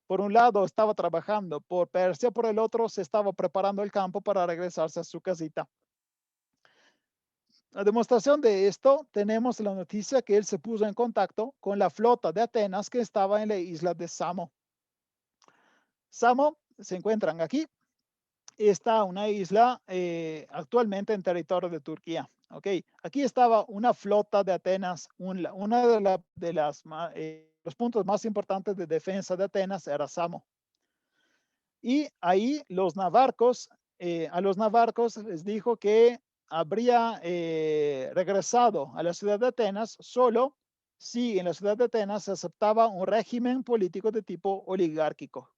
Por un lado, estaba trabajando por Persia, por el otro, se estaba preparando el campo para regresarse a su casita. A demostración de esto, tenemos la noticia que él se puso en contacto con la flota de Atenas que estaba en la isla de Samo. Samo se encuentran aquí. Está una isla actualmente en territorio de Turquía. Okay. Aquí estaba una flota de Atenas, una de los puntos más importantes de defensa de Atenas era Samo. Y ahí a los navarcos les dijo que habría regresado a la ciudad de Atenas solo si en la ciudad de Atenas se aceptaba un régimen político de tipo oligárquico.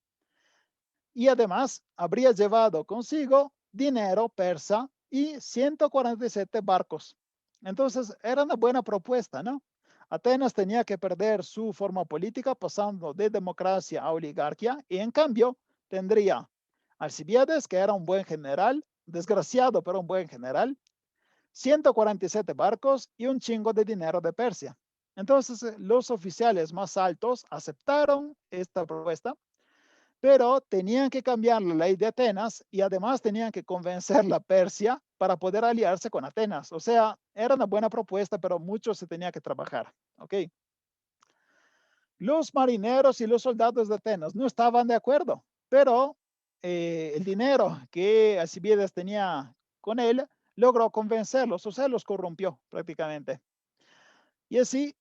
Y además habría llevado consigo dinero persa y 147 barcos. Entonces era una buena propuesta, ¿no? Atenas tenía que perder su forma política pasando de democracia a oligarquía y en cambio tendría Alcibiades, que era un buen general, desgraciado pero un buen general, 147 barcos y un chingo de dinero de Persia. Entonces los oficiales más altos aceptaron esta propuesta, pero tenían que cambiar la ley de Atenas y además tenían que convencer la Persia para poder aliarse con Atenas. O sea, era una buena propuesta, pero mucho se tenía que trabajar. ¿Ok? Los marineros y los soldados de Atenas no estaban de acuerdo, pero el dinero que Alcibiades tenía con él logró convencerlos, o sea, los corrompió prácticamente. Y así,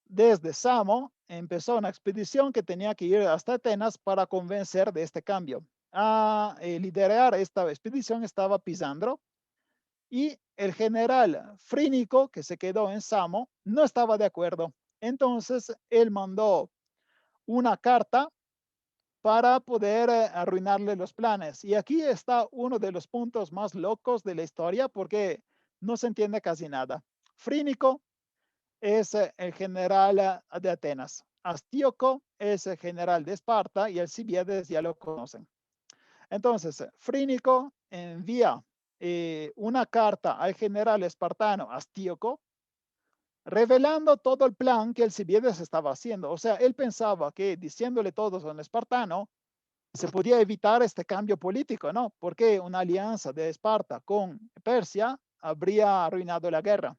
desde Samo, empezó una expedición que tenía que ir hasta Atenas para convencer de este cambio. A liderar esta expedición estaba Pisandro y el general Frínico, que se quedó en Samo, no estaba de acuerdo. Entonces, él mandó una carta para poder arruinarle los planes. Y aquí está uno de los puntos más locos de la historia porque no se entiende casi nada. Frínico es el general de Atenas. Astíoco es el general de Esparta y Alcibiades ya lo conocen. Entonces, Frínico envía una carta al general espartano Astíoco revelando todo el plan que Alcibiades estaba haciendo. O sea, él pensaba que diciéndole todo a un espartano se podía evitar este cambio político, ¿no? Porque una alianza de Esparta con Persia habría arruinado la guerra.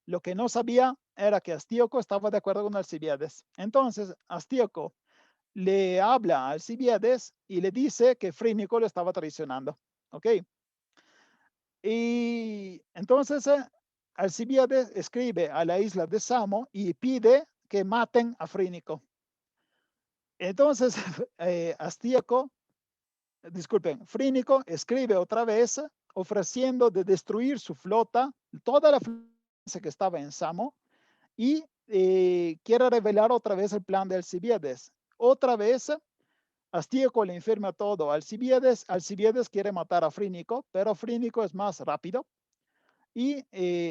Lo que no sabía era que Astíoco estaba de acuerdo con Alcibiades. Entonces, Astíoco le habla a Alcibiades y le dice que Frínico lo estaba traicionando. ¿Ok? Y entonces Alcibiades escribe a la isla de Samo y pide que maten a Frínico. Entonces, Astíoco, disculpen, Frínico escribe otra vez ofreciendo de destruir su flota, toda la flota que estaba en Samo, y quiere revelar otra vez el plan de Alcibiades. Otra vez, Astíoco le informa todo a Alcibiades. Alcibiades quiere matar a Frínico, pero Frínico es más rápido. y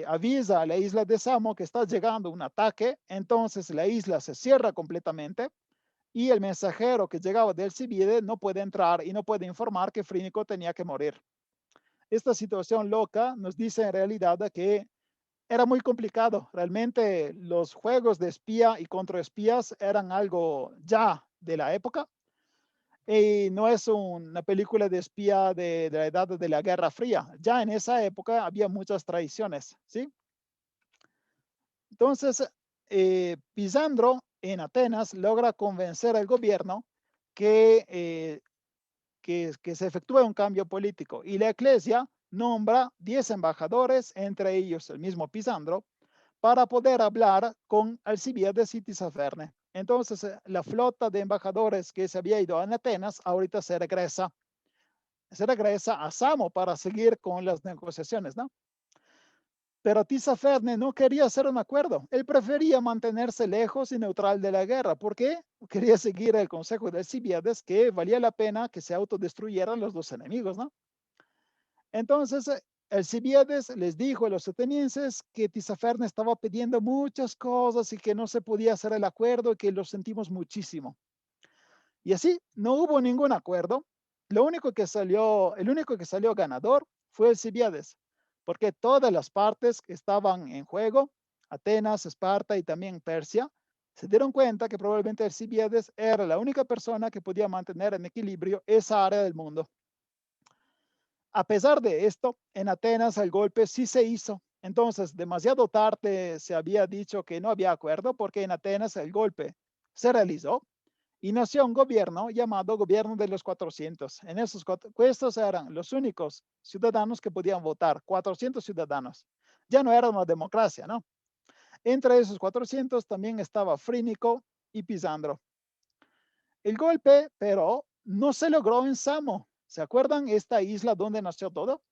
avisa a la isla de Samo que está llegando un ataque. Entonces la isla se cierra completamente y el mensajero que llegaba de Alcibiades no puede entrar y no puede informar que Frínico tenía que morir. Esta situación loca nos dice en realidad que era muy complicado. Realmente los juegos de espía y contraespías eran algo ya de la época. Y no es una película de espía de la edad de la Guerra Fría. Ya en esa época había muchas tradiciones, ¿sí? Entonces, Pisandro en Atenas logra convencer al gobierno que, que se efectúe un cambio político y la iglesia nombra 10 embajadores, entre ellos el mismo Pisandro, para poder hablar con Alcibiades y Tisaferne. Entonces, la flota de embajadores que se había ido a Atenas ahorita se regresa a Samo para seguir con las negociaciones, ¿no? Pero Tisaferne no quería hacer un acuerdo. Él prefería mantenerse lejos y neutral de la guerra. ¿Por qué? Quería seguir el consejo de Alcibiades que valía la pena que se autodestruyeran los dos enemigos, ¿no? Entonces, Alcibiades les dijo a los atenienses que Tisaferne estaba pidiendo muchas cosas y que no se podía hacer el acuerdo y que lo sentimos muchísimo. Y así no hubo ningún acuerdo. El único que salió ganador fue Alcibiades, porque todas las partes que estaban en juego, Atenas, Esparta y también Persia, se dieron cuenta que probablemente Alcibiades era la única persona que podía mantener en equilibrio esa área del mundo. A pesar de esto, en Atenas el golpe sí se hizo. Entonces, demasiado tarde se había dicho que no había acuerdo porque en Atenas el golpe se realizó y nació un gobierno llamado Gobierno de los 400. En esos estos eran los únicos ciudadanos que podían votar, 400 ciudadanos. Ya no era una democracia, ¿no? Entre esos 400 también estaba Frínico y Pisandro. El golpe, pero, no se logró en Samo. ¿Se acuerdan esta isla donde nació todo?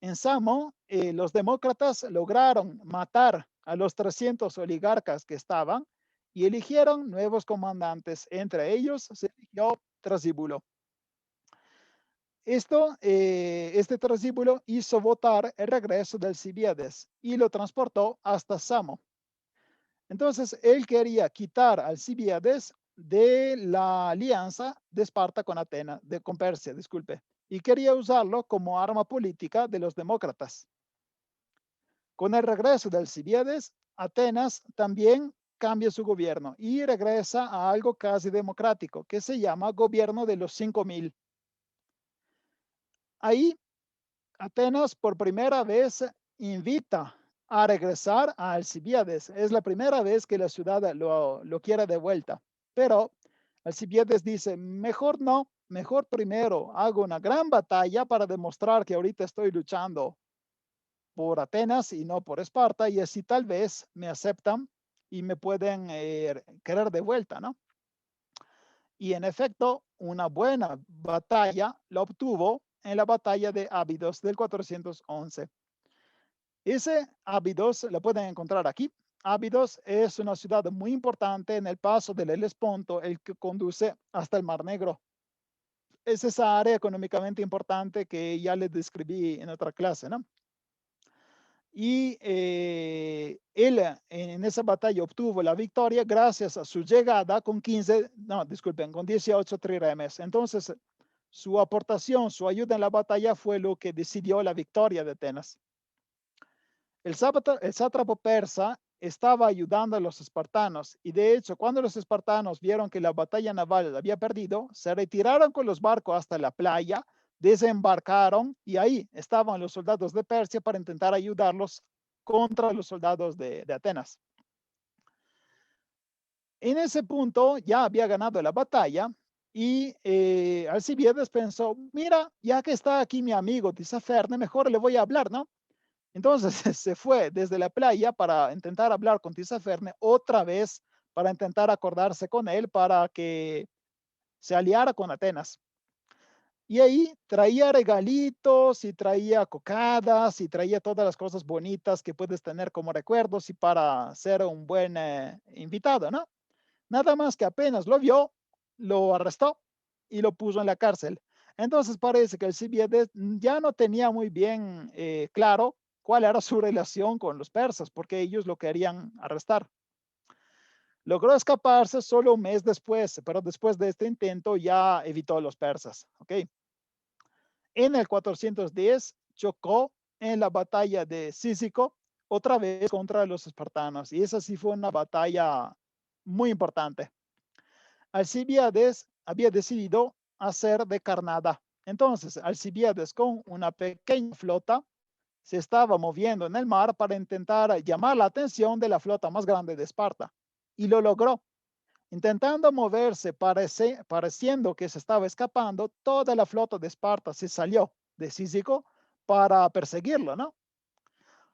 En Samo, los demócratas lograron matar a los 300 oligarcas que estaban y eligieron nuevos comandantes. Entre ellos se eligió Trasíbulo. Este Trasíbulo hizo votar el regreso de Alcibiades y lo transportó hasta Samo. Entonces, él quería quitar a Alcibiades de la alianza de Esparta con Atenas, con Persia, disculpe, y quería usarlo como arma política de los demócratas. Con el regreso de Alcibiades, Atenas también cambia su gobierno y regresa a algo casi democrático que se llama gobierno de los 5000. Ahí, Atenas por primera vez invita a regresar a Alcibiades. Es la primera vez que la ciudad lo quiere de vuelta. Pero Alcibiades dice, mejor no, mejor primero hago una gran batalla para demostrar que ahorita estoy luchando por Atenas y no por Esparta, y así tal vez me aceptan y me pueden querer de vuelta, ¿no? Y en efecto, una buena batalla la obtuvo en la batalla de Abidos del 411. Ese Abidos lo pueden encontrar aquí. Abidos es una ciudad muy importante en el paso del Helesponto, el que conduce hasta el Mar Negro. Es esa área económicamente importante que ya les describí en otra clase, ¿no? Y él en esa batalla obtuvo la victoria gracias a su llegada con 15, no, disculpen, con 18 triremes. Entonces, su aportación, su ayuda en la batalla fue lo que decidió la victoria de Atenas. El sátrapo persa estaba ayudando a los espartanos y de hecho cuando los espartanos vieron que la batalla naval había perdido, se retiraron con los barcos hasta la playa, desembarcaron y ahí estaban los soldados de Persia para intentar ayudarlos contra los soldados de Atenas. En ese punto ya había ganado la batalla y Alcibiades pensó, mira, ya que está aquí mi amigo Tisaferne, mejor le voy a hablar, ¿no? Entonces se fue desde la playa para intentar hablar con Tisaferne otra vez, para intentar acordarse con él para que se aliara con Atenas. Y ahí traía regalitos y traía cocadas y traía todas las cosas bonitas que puedes tener como recuerdos y para ser un buen invitado, ¿no? Nada más que apenas lo vio, lo arrestó y lo puso en la cárcel. Entonces parece que Alcibiades ya no tenía muy bien claro cuál era su relación con los persas, porque ellos lo querían arrestar. Logró escaparse solo un mes después, pero después de este intento ya evitó a los persas. ¿Ok? En el 410 chocó en la batalla de Cícico otra vez contra los espartanos, y esa sí fue una batalla muy importante. Alcibíades había decidido hacer de carnada. Entonces, Alcibíades con una pequeña flota se estaba moviendo en el mar para intentar llamar la atención de la flota más grande de Esparta. Y lo logró. Intentando moverse, pareciendo que se estaba escapando, toda la flota de Esparta se salió de Cícico para perseguirlo, ¿no?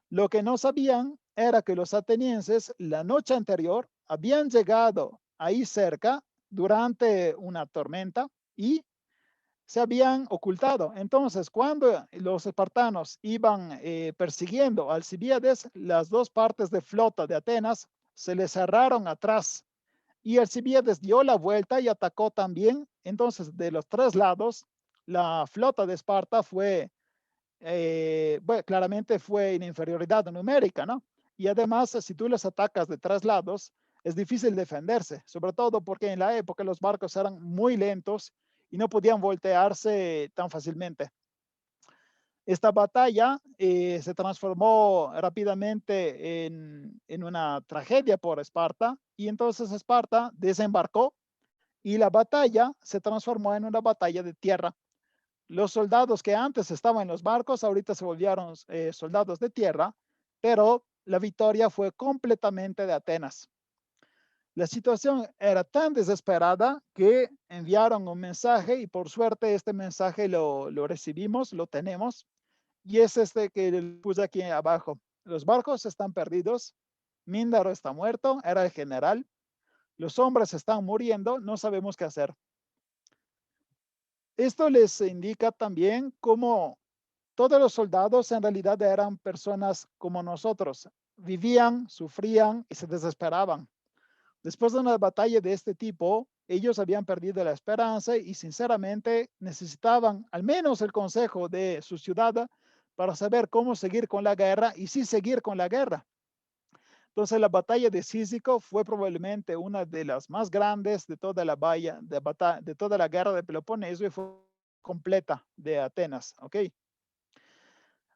Lo que no sabían era que los atenienses la noche anterior habían llegado ahí cerca durante una tormenta y se habían ocultado. Entonces, cuando los espartanos iban persiguiendo a Alcibíades, las dos partes de flota de Atenas se les cerraron atrás y Alcibíades dio la vuelta y atacó también. Entonces, de los tres lados, la flota de Esparta fue bueno, claramente fue en inferioridad numérica, ¿no? Y además, si tú les atacas de tres lados, es difícil defenderse, sobre todo porque en la época los barcos eran muy lentos y no podían voltearse tan fácilmente. Esta batalla se transformó rápidamente en una tragedia por Esparta y entonces Esparta desembarcó y la batalla se transformó en una batalla de tierra. Los soldados que antes estaban en los barcos ahorita se volvieron soldados de tierra, pero la victoria fue completamente de Atenas. La situación era tan desesperada que enviaron un mensaje y por suerte este mensaje lo recibimos, lo tenemos, y es este que le puse aquí abajo. Los barcos están perdidos, Míndaro está muerto, era el general, los hombres están muriendo, no sabemos qué hacer. Esto les indica también cómo todos los soldados en realidad eran personas como nosotros. Vivían, sufrían y se desesperaban. Después de una batalla de este tipo, ellos habían perdido la esperanza y sinceramente necesitaban al menos el consejo de su ciudad para saber cómo seguir con la guerra y sí seguir con la guerra. Entonces la batalla de Cícico fue probablemente una de las más grandes de toda la de toda la guerra de Peloponeso y fue completa de Atenas, ¿ok?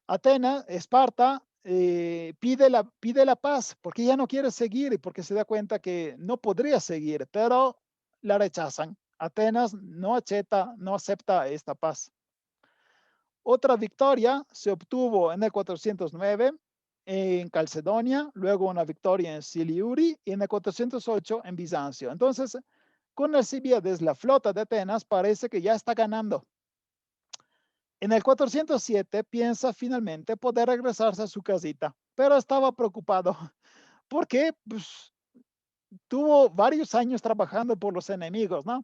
Atenas, Esparta, pide la paz porque ya no quiere seguir y porque se da cuenta que no podría seguir, pero la rechazan. Atenas no acepta esta paz. Otra victoria se obtuvo en el 409 en Calcedonia, luego una victoria en Siliuri y en el 408 en Bizancio. Entonces, con Alcibíades, la flota de Atenas parece que ya está ganando. En el 407 piensa finalmente poder regresarse a su casita, pero estaba preocupado porque pues, tuvo varios años trabajando por los enemigos, ¿no?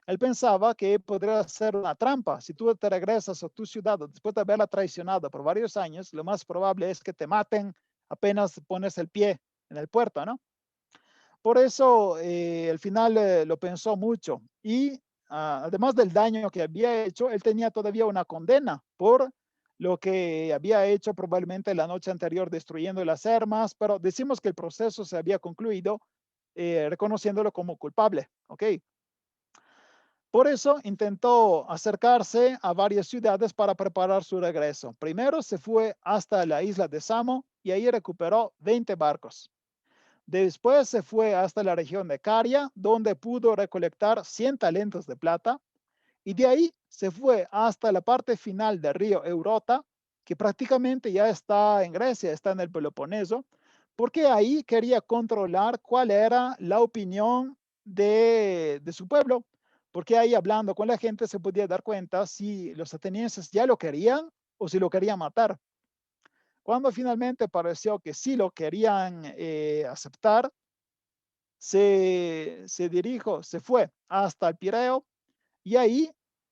Él pensaba que podría ser una trampa. Si tú te regresas a tu ciudad después de haberla traicionado por varios años, lo más probable es que te maten apenas pones el pie en el puerto, ¿no? Por eso, al final lo pensó mucho y además del daño que había hecho, él tenía todavía una condena por lo que había hecho probablemente la noche anterior destruyendo las armas, pero decimos que el proceso se había concluido reconociéndolo como culpable, ¿ok? Por eso intentó acercarse a varias ciudades para preparar su regreso. Primero se fue hasta la isla de Samo y ahí recuperó 20 barcos. Después se fue hasta la región de Caria, donde pudo recolectar 100 talentos de plata. Y de ahí se fue hasta la parte final del río Eurota, que prácticamente ya está en Grecia, está en el Peloponeso, porque ahí quería controlar cuál era la opinión de su pueblo, porque ahí hablando con la gente se podía dar cuenta si los atenienses ya lo querían o si lo querían matar. Cuando finalmente pareció que sí lo querían aceptar, se fue hasta el Pireo y ahí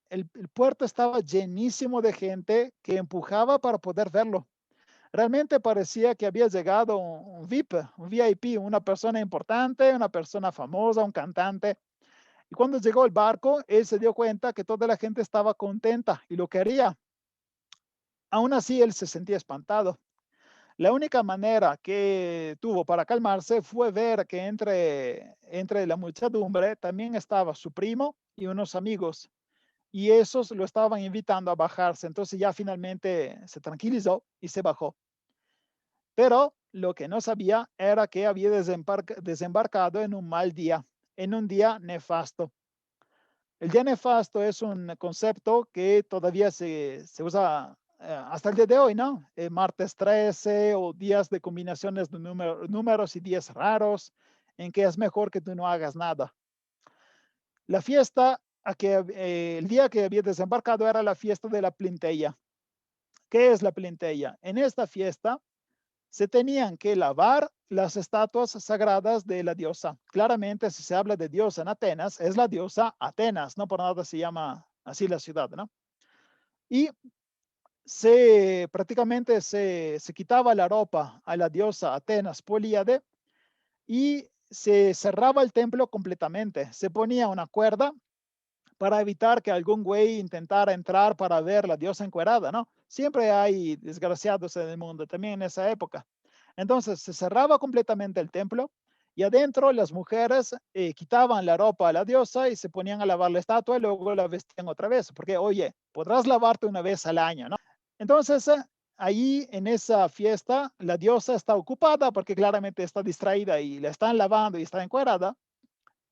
el puerto estaba llenísimo de gente que empujaba para poder verlo. Realmente parecía que había llegado un VIP, un VIP, una persona importante, una persona famosa, un cantante. Y cuando llegó el barco, él se dio cuenta que toda la gente estaba contenta y lo quería. Aún así, él se sentía espantado. La única manera que tuvo para calmarse fue ver que entre la muchedumbre también estaba su primo y unos amigos, y esos lo estaban invitando a bajarse. Entonces ya finalmente se tranquilizó y se bajó. Pero lo que no sabía era que había desembarcado en un mal día, en un día nefasto. El día nefasto es un concepto que todavía se usa hasta el día de hoy, ¿no? Martes 13 o días de combinaciones de números y días raros, en que es mejor que tú no hagas nada. La fiesta, el día que había desembarcado era la fiesta de la Plinteya. ¿Qué es la Plinteya? En esta fiesta se tenían que lavar las estatuas sagradas de la diosa. Claramente, si se habla de diosa en Atenas, es la diosa Atenas, no por nada se llama así la ciudad, ¿no? Y prácticamente se quitaba la ropa a la diosa Atenas Políade y se cerraba el templo completamente. Se ponía una cuerda para evitar que algún güey intentara entrar para ver la diosa encuerada, ¿no? Siempre hay desgraciados en el mundo, también en esa época. Entonces se cerraba completamente el templo y adentro las mujeres quitaban la ropa a la diosa y se ponían a lavar la estatua y luego la vestían otra vez, porque oye, podrás lavarte una vez al año, ¿no? Entonces ahí en esa fiesta la diosa está ocupada porque claramente está distraída y la están lavando y está encuerada,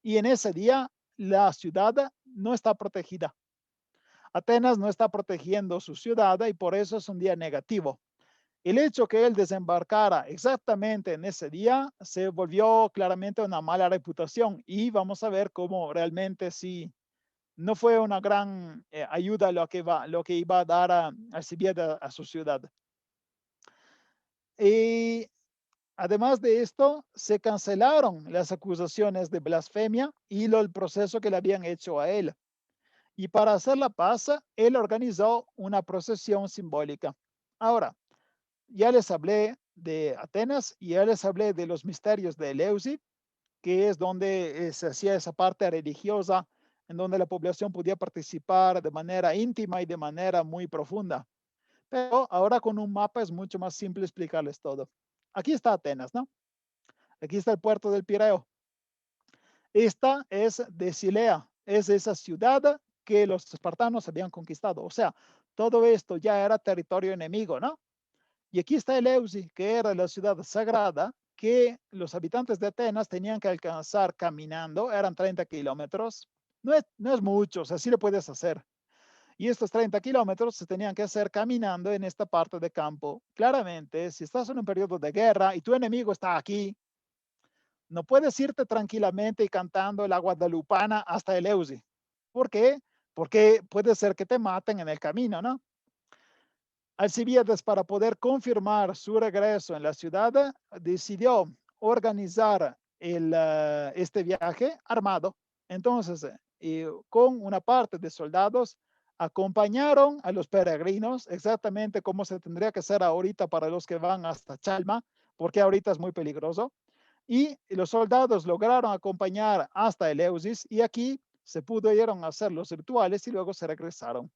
y en ese día la ciudad no está protegida. Atenas no está protegiendo su ciudad y por eso es un día negativo. El hecho que él desembarcara exactamente en ese día se volvió claramente una mala reputación, y vamos a ver cómo realmente sí no fue una gran ayuda lo que iba a dar a Alcibiades a su ciudad. Y además de esto, se cancelaron las acusaciones de blasfemia y el proceso que le habían hecho a él. Y para hacer la paz, él organizó una procesión simbólica. Ahora, ya les hablé de Atenas y ya les hablé de los misterios de Eleusis, que es donde se hacía esa parte religiosa, en donde la población podía participar de manera íntima y de manera muy profunda. Pero ahora con un mapa es mucho más simple explicarles todo. Aquí está Atenas, ¿no? Aquí está el puerto del Pireo. Esta es de Silea, es esa ciudad que los espartanos habían conquistado. O sea, todo esto ya era territorio enemigo, ¿no? Y aquí está Eleusis, que era la ciudad sagrada que los habitantes de Atenas tenían que alcanzar caminando, eran 30 kilómetros. No es mucho, o sea, sí lo puedes hacer. Y estos 30 kilómetros se tenían que hacer caminando en esta parte de campo. Claramente, si estás en un periodo de guerra y tu enemigo está aquí, no puedes irte tranquilamente y cantando la guadalupana hasta Eleusis. ¿Por qué? Porque puede ser que te maten en el camino, ¿no? Alcibiades, para poder confirmar su regreso en la ciudad, decidió organizar este viaje armado. Entonces, con una parte de soldados, acompañaron a los peregrinos, exactamente como se tendría que hacer ahorita para los que van hasta Chalma, porque ahorita es muy peligroso. Y los soldados lograron acompañar hasta Eleusis, y aquí se pudieron hacer los rituales y luego se regresaron.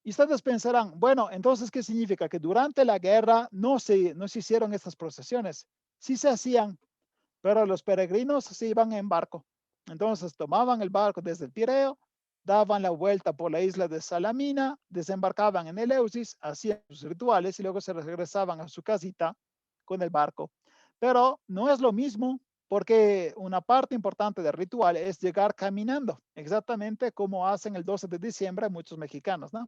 Y ustedes pensarán, bueno, entonces, ¿qué significa? Que durante la guerra no se hicieron estas procesiones. Sí se hacían, pero los peregrinos se iban en barco. Entonces tomaban el barco desde el Pireo, daban la vuelta por la isla de Salamina, desembarcaban en Eleusis, hacían sus rituales y luego se regresaban a su casita con el barco. Pero no es lo mismo, porque una parte importante del ritual es llegar caminando, exactamente como hacen el 12 de diciembre muchos mexicanos, ¿no?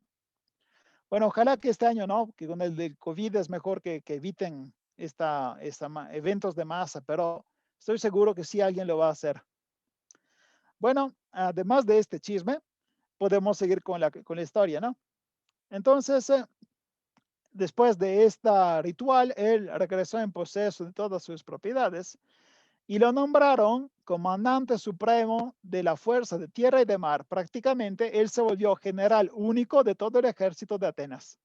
Bueno, ojalá que este año no, que con el del COVID es mejor que eviten eventos de masa, pero estoy seguro que sí alguien lo va a hacer. Bueno, además de este chisme, podemos seguir con la historia, ¿no? Entonces, después de este ritual, él regresó en posesión de todas sus propiedades y lo nombraron comandante supremo de la fuerza de tierra y de mar. Prácticamente, él se volvió general único de todo el ejército de Atenas.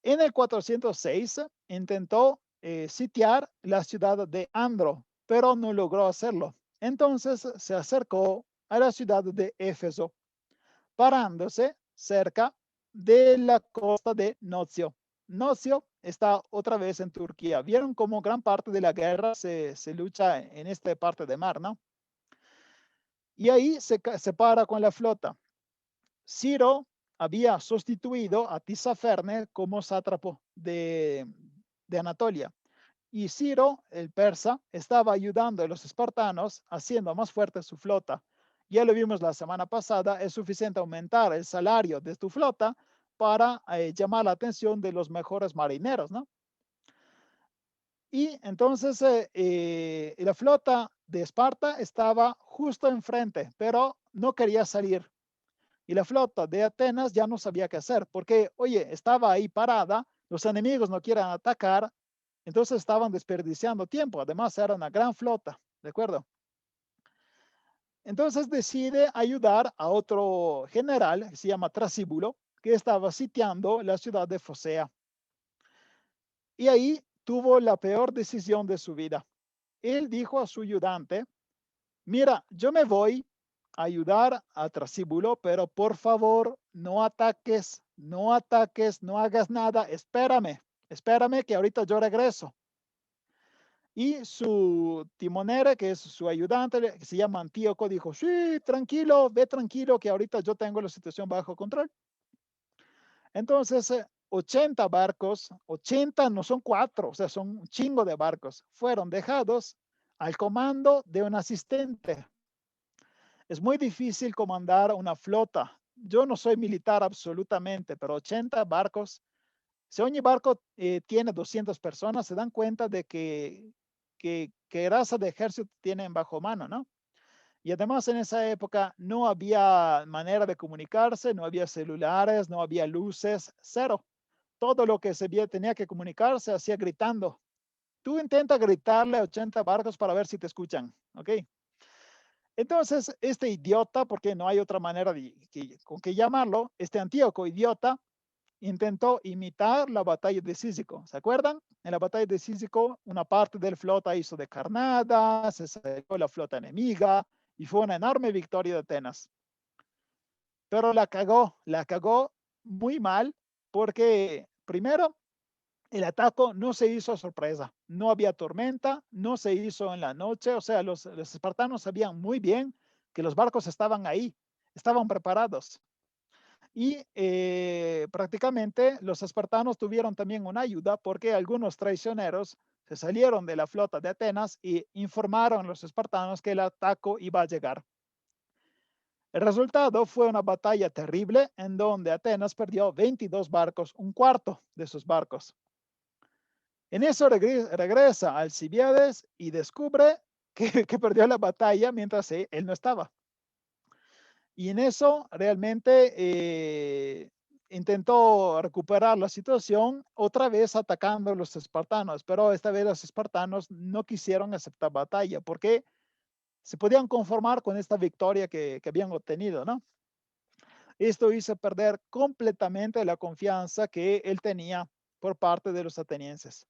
En el 406 intentó sitiar la ciudad de Andro, pero no logró hacerlo. Entonces se acercó a la ciudad de Éfeso, parándose cerca de la costa de Nocio. Nocio está otra vez en Turquía. Vieron cómo gran parte de la guerra se lucha en esta parte de mar, ¿no? Y ahí se para con la flota. Ciro había sustituido a Tisaferne como sátrapo de Anatolia. Y Ciro, el persa, estaba ayudando a los espartanos haciendo más fuerte su flota. Ya lo vimos la semana pasada, es suficiente aumentar el salario de tu flota para llamar la atención de los mejores marineros, ¿no? Y entonces la flota de Esparta estaba justo enfrente, pero no quería salir. Y la flota de Atenas ya no sabía qué hacer, porque, oye, estaba ahí parada, los enemigos no quieren atacar, entonces estaban desperdiciando tiempo. Además, era una gran flota, ¿de acuerdo? Entonces decide ayudar a otro general, que se llama Trasíbulo, que estaba sitiando la ciudad de Focea. Y ahí tuvo la peor decisión de su vida. Él dijo a su ayudante, mira, yo me voy a ayudar a Trasíbulo, pero por favor, no ataques, no ataques, no hagas nada, espérame que ahorita yo regreso. Y su timonere, que es su ayudante, que se llama Antíoco, dijo, sí, tranquilo, ve tranquilo, que ahorita yo tengo la situación bajo control. Entonces, 80 barcos, 80 no son 4, o sea, son un chingo de barcos, fueron dejados al comando de un asistente. Es muy difícil comandar una flota. Yo no soy militar absolutamente, pero 80 barcos, si un barco tiene 200 personas, se dan cuenta de que raza de ejército tienen bajo mano, ¿no? Y además en esa época no había manera de comunicarse, no había celulares, no había luces, cero. Todo lo que se tenía que comunicarse hacía gritando. Tú intenta gritarle a 80 barcos para ver si te escuchan, ¿ok? Entonces, este idiota, porque no hay otra manera con que llamarlo, este Antíoco idiota, intentó imitar la batalla de Cícico. ¿Se acuerdan? En la batalla de Cícico, una parte de la flota hizo de carnada, se sacó la flota enemiga y fue una enorme victoria de Atenas. Pero la cagó muy mal porque, primero, el ataque no se hizo a sorpresa. No había tormenta, no se hizo en la noche. O sea, los espartanos sabían muy bien que los barcos estaban ahí, estaban preparados. Y prácticamente los espartanos tuvieron también una ayuda porque algunos traicioneros se salieron de la flota de Atenas y informaron a los espartanos que el ataque iba a llegar. El resultado fue una batalla terrible en donde Atenas perdió 22 barcos, un cuarto de sus barcos. En eso regresa Alcibiades y descubre que perdió la batalla mientras él no estaba. Y en eso realmente intentó recuperar la situación otra vez atacando a los espartanos, pero esta vez los espartanos no quisieron aceptar batalla porque se podían conformar con esta victoria que habían obtenido, ¿no? Esto hizo perder completamente la confianza que él tenía por parte de los atenienses.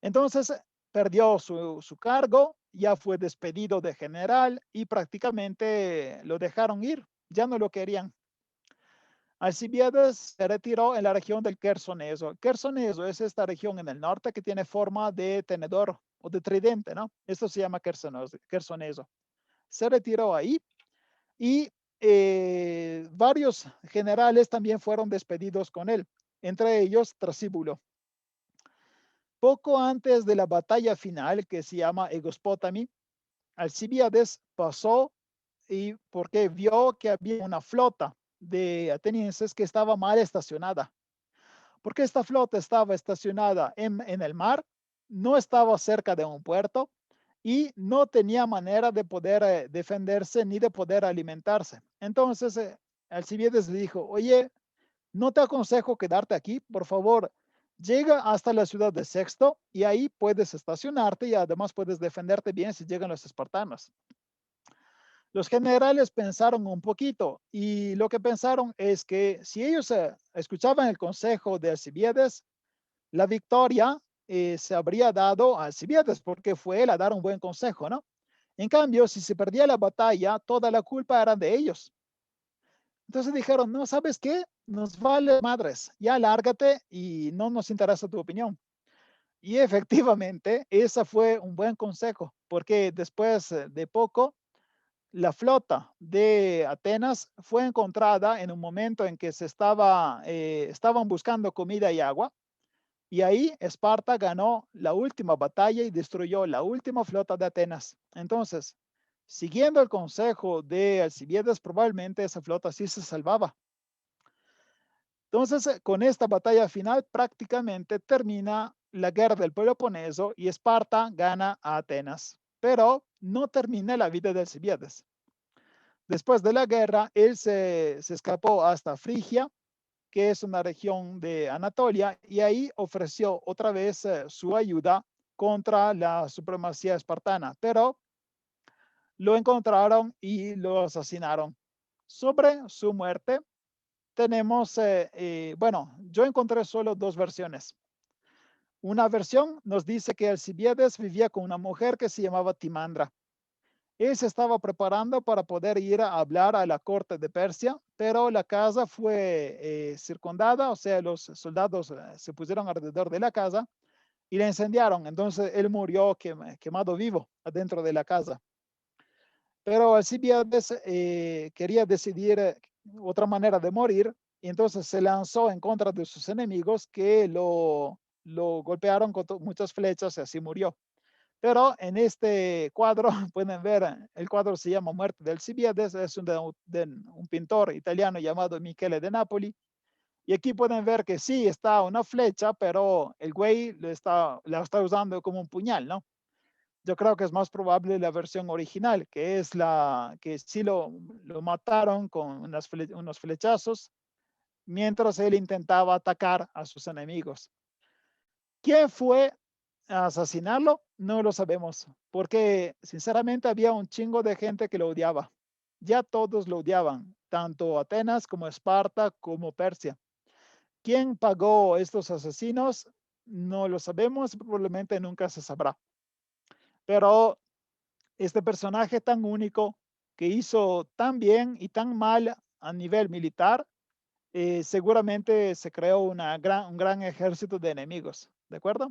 Entonces perdió su cargo, ya fue despedido de general y prácticamente lo dejaron ir, ya no lo querían. Alcibiades se retiró en la región del Quersoneso. Quersoneso es esta región en el norte que tiene forma de tenedor o de tridente, ¿no? Esto se llama Quersoneso. Se retiró ahí y varios generales también fueron despedidos con él, entre ellos Trasíbulo. Poco antes de la batalla final, que se llama Egospotami, Alcibiades pasó y porque vio que había una flota de atenienses que estaba mal estacionada. Porque esta flota estaba estacionada en el mar, no estaba cerca de un puerto y no tenía manera de poder defenderse ni de poder alimentarse. Entonces, Alcibiades le dijo, oye, no te aconsejo quedarte aquí, por favor, llega hasta la ciudad de Sexto y ahí puedes estacionarte y además puedes defenderte bien si llegan los espartanos. Los generales pensaron un poquito y lo que pensaron es que si ellos escuchaban el consejo de Alcibiades, la victoria se habría dado a Alcibiades porque fue él a dar un buen consejo, ¿no? En cambio, si se perdía la batalla, toda la culpa era de ellos. Entonces dijeron, no, ¿sabes qué? Nos vale madres, ya lárgate y no nos interesa tu opinión. Y efectivamente, ese fue un buen consejo, porque después de poco, la flota de Atenas fue encontrada en un momento en que estaban buscando comida y agua, y ahí Esparta ganó la última batalla y destruyó la última flota de Atenas. Entonces, siguiendo el consejo de Alcibiades, probablemente esa flota sí se salvaba. Entonces, con esta batalla final prácticamente termina la guerra del Peloponeso y Esparta gana a Atenas, pero no termina la vida de Alcibiades. Después de la guerra, él se escapó hasta Frigia, que es una región de Anatolia, y ahí ofreció otra vez su ayuda contra la supremacía espartana, pero lo encontraron y lo asesinaron. Sobre su muerte, tenemos, bueno, yo encontré solo dos versiones. Una versión nos dice que Alcibiades vivía con una mujer que se llamaba Timandra. Él se estaba preparando para poder ir a hablar a la corte de Persia, pero la casa fue circundada, o sea, los soldados se pusieron alrededor de la casa y la incendiaron. Entonces él murió quemado vivo adentro de la casa. Pero Alcibiades quería decidir otra manera de morir y entonces se lanzó en contra de sus enemigos que lo golpearon con muchas flechas y así murió. Pero en este cuadro pueden ver, el cuadro se llama Muerte de Alcibiades, es de un pintor italiano llamado Michele de Napoli. Y aquí pueden ver que sí está una flecha, pero el güey la está usando como un puñal, ¿no? Yo creo que es más probable la versión original, que es la que sí lo mataron con unos flechazos mientras él intentaba atacar a sus enemigos. ¿Quién fue a asesinarlo? No lo sabemos, porque sinceramente había un chingo de gente que lo odiaba. Ya todos lo odiaban, tanto Atenas como Esparta como Persia. ¿Quién pagó estos asesinos? No lo sabemos, probablemente nunca se sabrá. Pero este personaje tan único que hizo tan bien y tan mal a nivel militar, seguramente se creó un gran ejército de enemigos, ¿de acuerdo?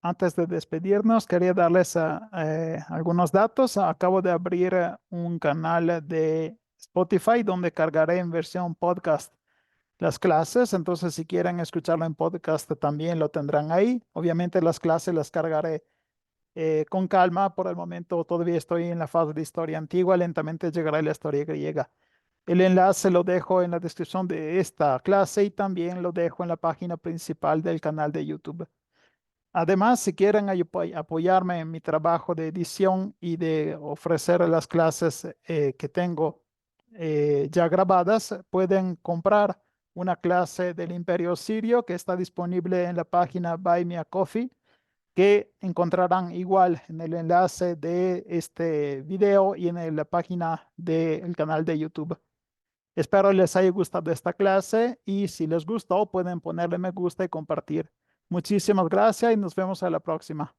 Antes de despedirnos, quería darles algunos datos. Acabo de abrir un canal de Spotify donde cargaré en versión podcast las clases. Entonces, si quieren escucharlo en podcast, también lo tendrán ahí. Obviamente, las clases las cargaré con calma. Por el momento, todavía estoy en la fase de historia antigua. Lentamente llegará la historia griega. El enlace lo dejo en la descripción de esta clase y también lo dejo en la página principal del canal de YouTube. Además, si quieren apoyarme en mi trabajo de edición y de ofrecer las clases que tengo ya grabadas, pueden comprar una clase del Imperio Sirio que está disponible en la página Buy Me a Coffee, que encontrarán igual en el enlace de este video y en la página del canal de YouTube. Espero les haya gustado esta clase y si les gustó pueden ponerle me gusta y compartir. Muchísimas gracias y nos vemos a la próxima.